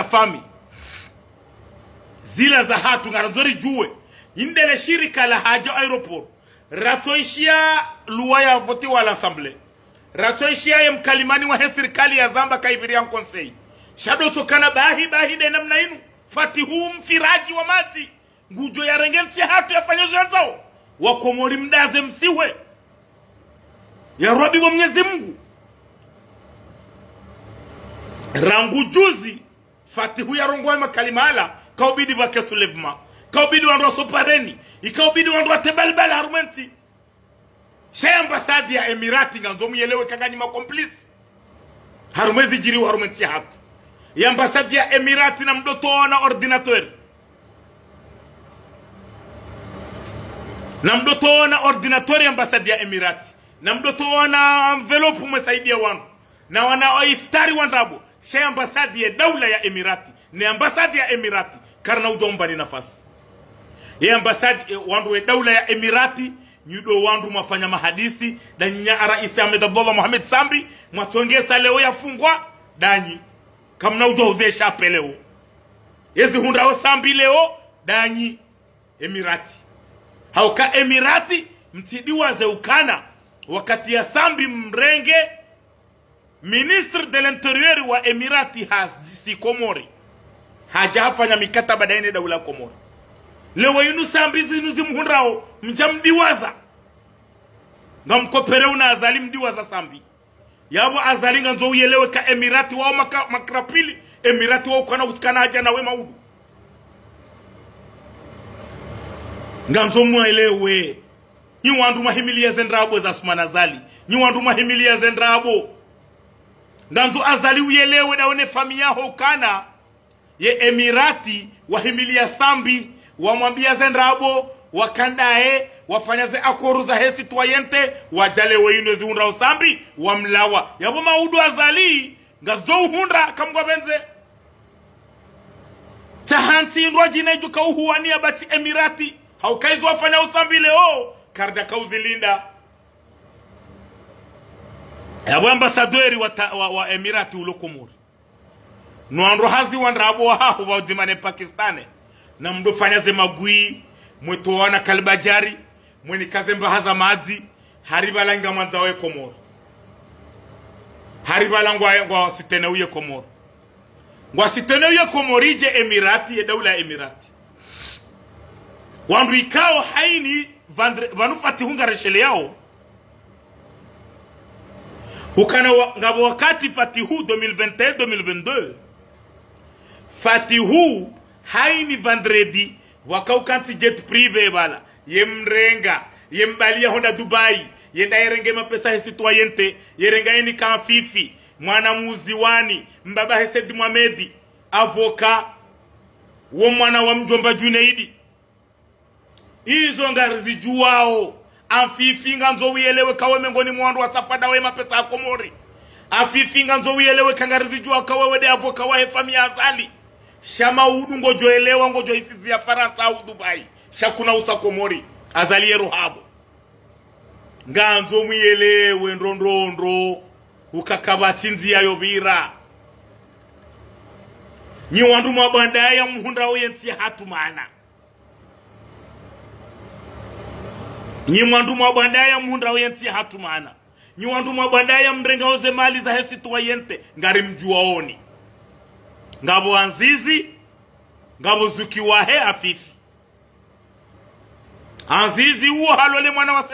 Speaker 1: fami zila za hatu ngarazori juwe indele shirika la haja aeroport ratoishia luwa ya voti wa l'assemblée ratoishia ya mkalimani wa serikali ya Zamba kaibiri en conseil shado tokana bahi de namna inu fatihu mfiraji wa mati ngujo ya rengensi hatu ya fanyozo ya zao Wakomori mdaze msiwe ya Rabi wa Mwenyezi Mungu rangu juzi fatihu ya rongwa makalimala kaubidi bake sulevma kaubidi wandu wa sopareni ikaubidi wandu wa tebalbal harumenti shaya ambasadi ya Emirati nganzo muyelewe kaganyi makomplisi harumezi jiri wa harumenti hatu ya ambasadi ya Emirati na mdoto na ordinateur na mdoto na ordinateur ya ambasadi ya Emirati na mdoto na envelope umesaidia wandu na wana iftari wandabu shaya ambasadi ya daula ya Emirati ni ambasadi ya Emirati karna ujomba ni nafasi ya ambasadi wandu ya daula ya Emirati nyudo wandu mafanya mahadisi danyinya Rais Ahmed Abdullah Mohamed Sambi mwatongesa leo ya fungwa danyi kamna ujohuzesha peleo yezi hundrao Sambi leo danyi Emirati hauka Emirati mtidiwa zeukana wakati ya Sambi mrenge Ministre de l'Intérieur wa Emirati si Komori haja hafanya mikataba daine daula Komori lewa yinu Sambi zinu zimuhundrao mjamdiwaza ngamkopere una azali mdiwaza Sambi yabo azali nganzo uyelewe ka Emirati wao makrapili Emirati wao kana utikana haja na we maudu nganzo muelewe nyi wandu mahimilia zendrabo za sumanazali nyi wandu mahimilia zendrabo nganzo azali uyelewe daone familia ho kana ye Emirati wahimilia Sambi wamwambia zendrabo wakandae wafanyaze akoru za hesi tuwayente wajale weine ziundra Sambi wamlawa yabo maudu azali ngazo uhundra kamgwa benze tahansi indwa jina juka uhuwania bati Emirati haukaizu wafanya Sambi leo karda kauzilinda yabo ambasadori wa Emirati ulokomori nuandro hazi wandrabo wahahu waudimane Pakistane na mdofanya ze magui mweto wana Kalbajari mweni kazemba haza mazi haribalanga mwanza we Komoro haribalanga ngwa sitene uye Komoro ngwa sitene uye Komorije Emirati ya daula Emirati wandu ikao haini vanufati hunga reshele yao hukana ngabo wakati Fatihu 2021-2022 Fatihu haini vendredi wakaukanti jet privé bala yemrenga yembalia honda Dubai yenda yerenge mapesa hesi toyente yerenga yeni kanfifi mwana muziwani mbaba Hesed Mohamedi avoka wo mwana wa mjomba Junaidi izo ngarizi juwao amfifi nganzo uyelewe kawe mengoni mwandu wa safada we mapesa Komori afifi nganzo uyelewe kangarizi juwa kawe de avoka wa famia azali shama udu ngojo elewa ngojo isizi ya Faransa au Dubai shakuna usa Komori azali yeruhabo nganzo muyelewe ndondondro ukakabati nzia yobira nyi wandu mabanda ya muhunda oyensi hatu maana nyi wandu mabanda ya muhunda oyensi hatu maana nyi wandu mabanda ya mrenga oze mali za hesi tuwayente ngari mjuwaoni ngabo anzizi ngabo zuki wahe afifi anzizi uo halole mwana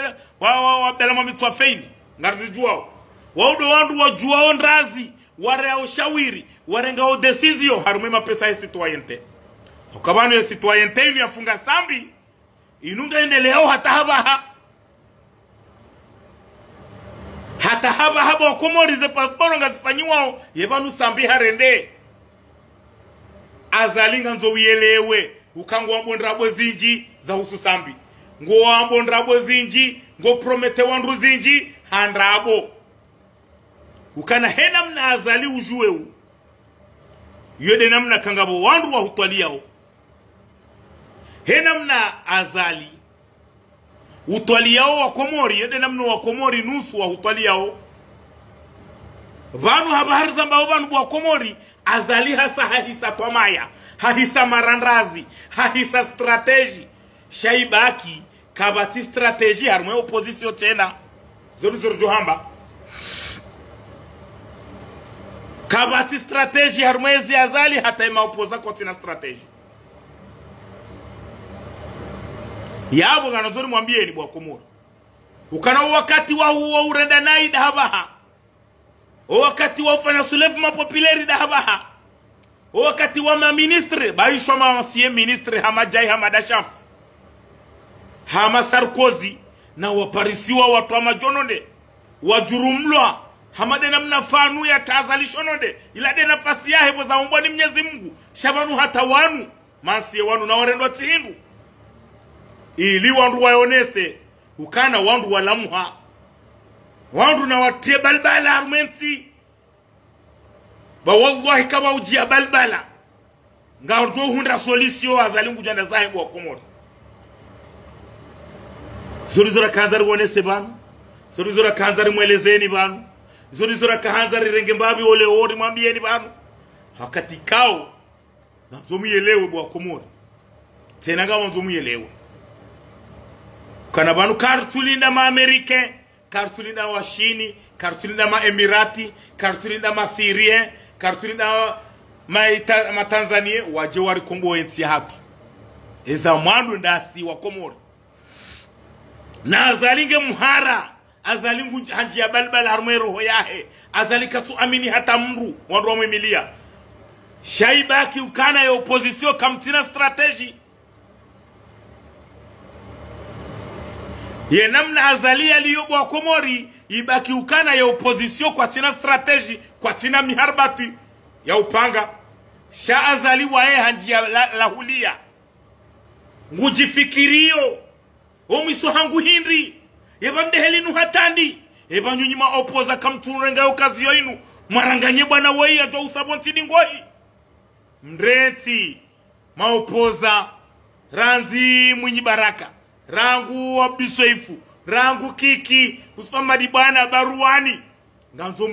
Speaker 1: wa belama mitwa feini ngari juwao waudo wandu wajuwao ndrazi ware au shawiri warenga o desizio harume mapesa hesi tuwayente ukabano hesi tuwayente inu yafunga Sambi inunga endeleo hata haba wa Komori ze pasporo ngazifanyiwao yebanu Sambi harende azalinga nzo uyelewe ukango wambondrabo zinji za husu Sambi ngo wambondrabo zinji ngo promete wandu zinji handrabo ukana hena mna azali ujuweu yode namna kangabo wandu wa hutwaliao hena mna azali utwaliao wa Komori yode namna wa Komori nusu wa hutwaliao vanu habari zambao vanu wa Komori azali hasa hahisa tomaya hahisa marandrazi hahisa strategy shaibaki kabati strategy harumwe opposition tena zoru johamba kabati strategy harumwezi azali hata ima opoza kwa tina strategy yabo ngana zori mwambieni bwa Komori ukana wakati wa huo urenda naida habaha wakati wa ufanya sulefu mapopileri da habaha wakati wa maministre baishwa mawasie ministre hama Jai Hamada Shaf hama Sarkozy na waparisiwa watu wa majononde wajurumlwa hamade na mnafanu ya tazalishononde ila de nafasi yahe boza umbwa ni Mwenyezi Mungu shabanu hata wanu mansiye wanu na warendo tihindu ili wandu wayonese ukana wandu walamuha wandu na watie balbala armenti ba wallahi kama ujia balbala nga urdo hunda solisio azalingu janda zahibu wa Komoro zuri kanzari wonese banu zuri kanzari mwelezeni banu zuri kahanzari renge mbabi ole ori mwambieni banu wakati kao na nzomuelewe bwa Komoro tena nga nzomuelewe kana banu kartulinda ma Amerike kartulinda wa Shini kartulinda ma Emirati kartulinda ma Syrie kartulinda ma Tanzania waje wari Kongo ensi hatu eza mwandu ndasi wa Komoro na azalinge muhara azalingu hanji ya balbala harumwe roho yahe azalika tu amini hata mru wandu wa mwemilia shaibaki ukana ya opposition kamtina strategy ye namna azalia liyobo wa Komori ibaki ukana ya opposition kwa tina strategy kwa tina miharbati ya upanga sha azali wa hanji ya lahulia ngujifikirio omiso hangu hindri yebande helinu hatandi yebanyu nyima opoza kamturenga okazi yoinu maranganye bwana wei ato usabonti ngoi mreti maopoza ranzi Mwinyi Baraka rangu Abdiswaifu rangu Kiki Usmani bwana Baruani nganzo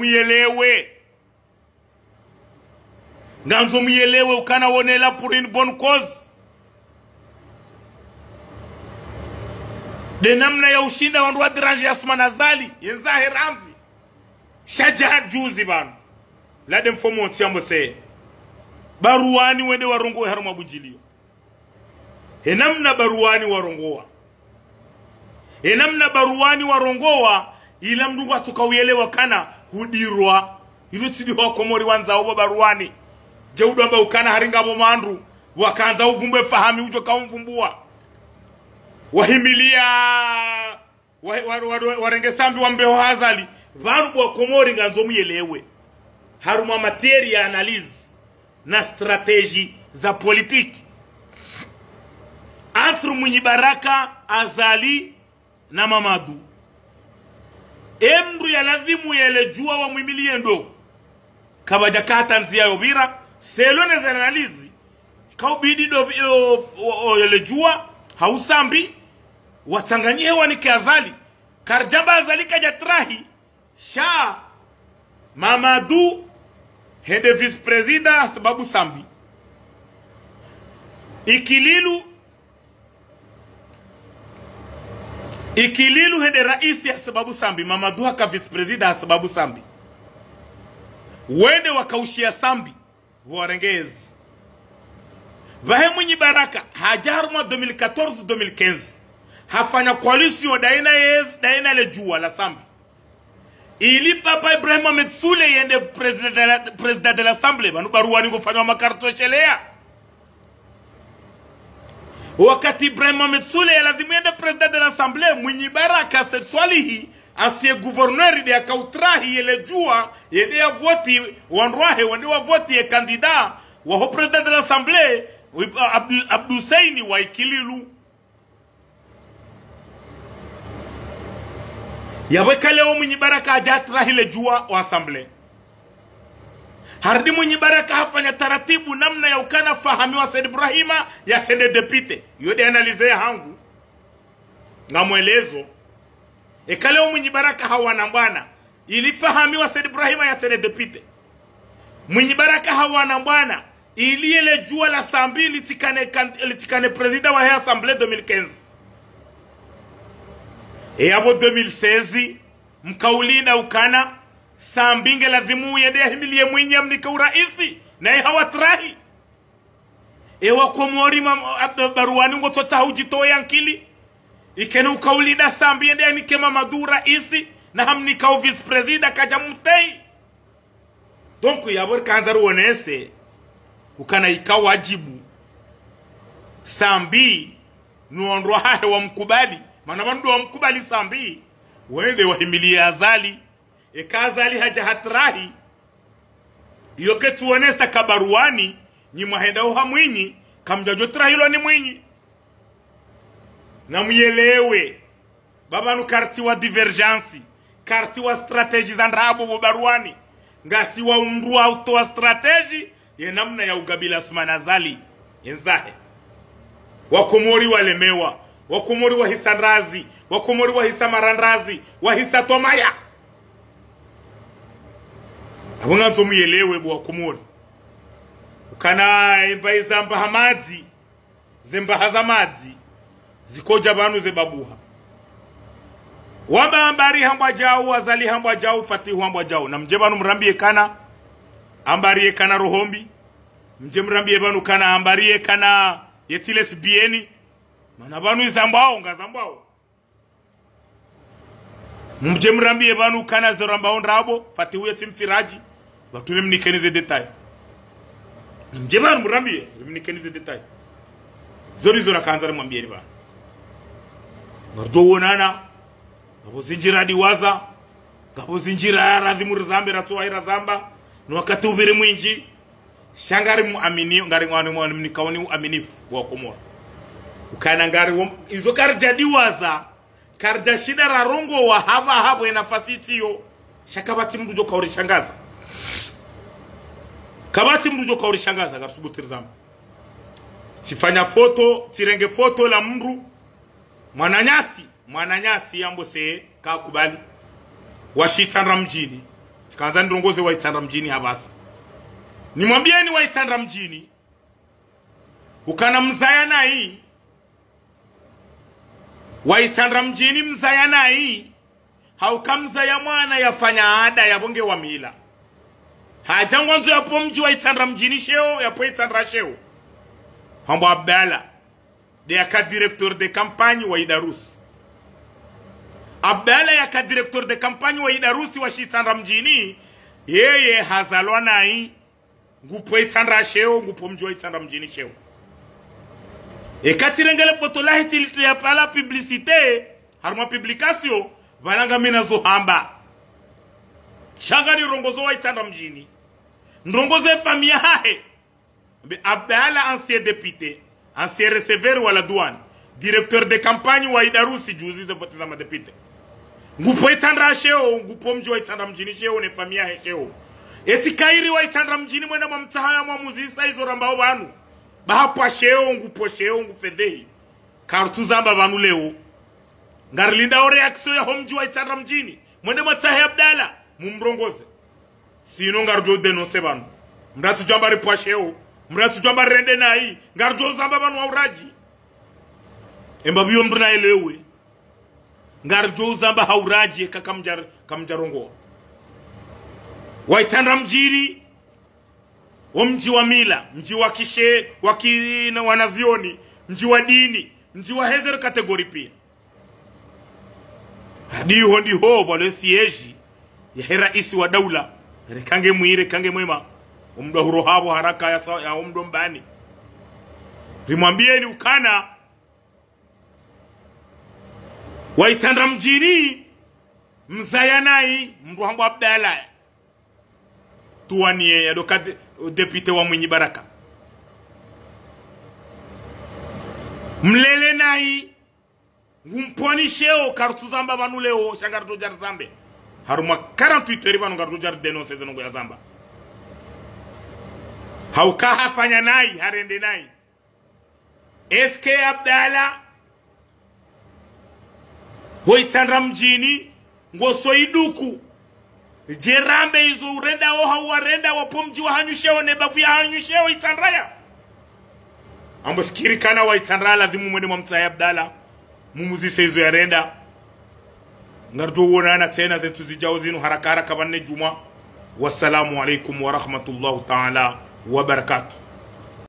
Speaker 1: muyelewe ukana wonela pour une bonne cause de namna ya ushinda wandu wa Diraji Asman Azali yenzahe Ramzi shaja juzi banu la dem fomo tiambo se Baruani wende warongo haruma bunjilio namna Baruani warongoa namna Baruani warongoa ila mndu atukawelewa kana hudirwa inutidi wa Komori wanza obo Baruani jeudo amba ukana haringa bomandu wakanza uvumbe fahami ujo kaumvumbua wahimilia warenge sambi wambeho hazali vanu wa Komori nganzo muyelewe haruma materia analyze na strategy za politiki entre Mwinyi Baraka Azali na Mamadu emru ya lazimu yelejua wa mwimilie ndo kabaja kata nzia yobira selone za analizi kaubidi do yelejua hausambi watanganyie wanike Azali karjamba Azali kajatrahi sha Mamadu hede vice president sababu sambi Ikililu hede raisi ya sababu sambi Mamadu haka vice president sababu sambi wende wakaushia sambi warengezi vahe Mwinyi Baraka hajaruma 2014-2015 hafanya coalition daina le jua la sambi ili Papa Ibrahim Metsule yende president de l'Assemblée banu Baruani kufanywa makarto shelea wakati Ibrahim Metsule lazima yende president de l'Assemblée Mwinyi Baraka setswalihi asiye gouverneur de akautrahi yele jua yende ya voti wanroahe wende wa voti ya kandida wa president de l'Assemblée Abdou Saini wa Ikililu yaweka leo Mwinyi Baraka ajatrahi le jua wa Assemblée hardi Mwinyi Baraka hafanya taratibu namna ya ukana fahamiwa Said Ibrahima ya tende depute yode analize hangu na mwelezo leo Mwinyi Baraka hawana bwana ilifahamiwa Said Ibrahima ya tende depute Mwinyi Baraka hawana bwana ili ile jua la sambi litikane president wa Assemblée 2015 abo 2016 mkaulinda ukana sambinge lazimu yede himilie Mwinyi amnika uraisi na hawatrahi wa Komori Baruani ngotota hujitoa yankili ikene ukaulinda sambi yede anike Mamadu raisi na hamnika vice president kaja mutei donc yabor kanzaru onese ukana ikawajibu sambi nuondwa hahe wa mkubali maana bandu wa mkubali sambi wende wahimilia azali ekazali haja hatrahi yoke tuonesa kabaruani ni mwahenda uha mwinyi kamjajotra hilo ni mwinyi na mwelewe babanu karti wa divergensi karti wa strategy za ndrabo baruani ngasi wa umru auto wa strategy ye namna ya ugabila sumanazali yenzahe wakomori walemewa wakomori wa hisanrazi wakomori wa hisamarandrazi wa hisatomaya abunga nzo mwelewe bo wakomori ukana imbai zamba hamazi zemba hazamazi zikoja banu ze babuha wamba ambari hambwa jau azali hambwa jau fatihu hambwa jau na mje banu mrambie kana ambari kana rohombi mje mrambie banu kana ambari kana yetiles bieni mana banu izambao ngazambao mje mrambie banu kana zorambao ndrabo fatihu yetimfiraji watume mnikenize detail mje banu mrambie mnikenize detail zori zora kanza mwambie ni ba ngardo wonana ngabo zinjira diwaza ngabo zinjira radhi murzambe ratoa ira zamba no wakati ubire mwinji shangari muamini ngari ngwani mwana mnikaoni uaminifu wa komora ukana ngari izo karja diwaza karja shida rarongo wa haba nafasi tiyo shakabati mrujo kauri shangaza kabati mrujo kauri shangaza garsubutir zamba tifanya foto tirenge foto la mru mwananyasi yambo se kakubali washitandra mjini tikaanza ndongoze wa itandra mjini habasa nimwambieni wa itandra mjini ukana mzayana hii wa itandra mjini mzayana hii haukamzaya mwana yafanya ada ya bonge wa mila hajangwanzo yapo mji wa itandra mjini sheo yapo itandra sheo hambo Abdala de aka directeur de campagne wa Idarus Abdala yaka directeur de campagne wa Idarusi wa shitandra mjini yeye hazalwa nai ngupo itandra sheo ngupo mji wa itandra mjini sheo ekatirengele potolahi tilite ya pala publicité harma publication balanga mina zohamba shangani rongozo wa itandra mjini ndongoze famia hahe Abdala ancien député ancien receveur wa la douane directeur de campagne wa Idarusi juzi de vote za madepite ngupo itandra sheo ngupo mji wa itandra mjini sheo ne famia he sheo eti kairi wa itandra mjini mwena mamtahaya mwamuzisa hizo rambao banu bahapa sheo ngupo sheo ngufedei kartu zamba banu leo ngarlinda o reaction ya homji wa itandra mjini mwene matahe Abdala mumrongoze sino ngardo denonce banu mratu jamba ripwa sheo mratu jamba rende nai ngardo zamba banu auraji embabiyo mbruna elewe ngardo zamba hauraji kamjarongo waitandra mjiri mji wa mila mji wa kishe wakina wanazioni mji wa dini mji wa hezer kategori pia hadi hondi ho bale sieji ya rais wa daula kange muire kange mwema umdo hurohabo haraka ya umdo mbani rimwambieni ukana waitandra mjini mzayanai mndu hambo Abdala tuwanie ya doka depute wa Mwinyi Baraka mlele nai ngumponi sheo kartu zamba banu leo shangardo jar zambe haruma 48 heures banu gardo jar denonce zenongo ya zamba hauka hafanya nai harende nai SK Abdala hoitandra mjini ngoso iduku jerambe izo urenda o hawarenda wapomji wa hanyusheo ne bafu ya hanyusheo itandraya ambo sikiri kana wa itandra ladhimu mwene mwamtaya Abdala mumuzise izo ya renda ngardo wonana tena zetu zijao zinu haraka haraka banne juma wassalamu alaikum wa rahmatullahi ta'ala wa barakatuh.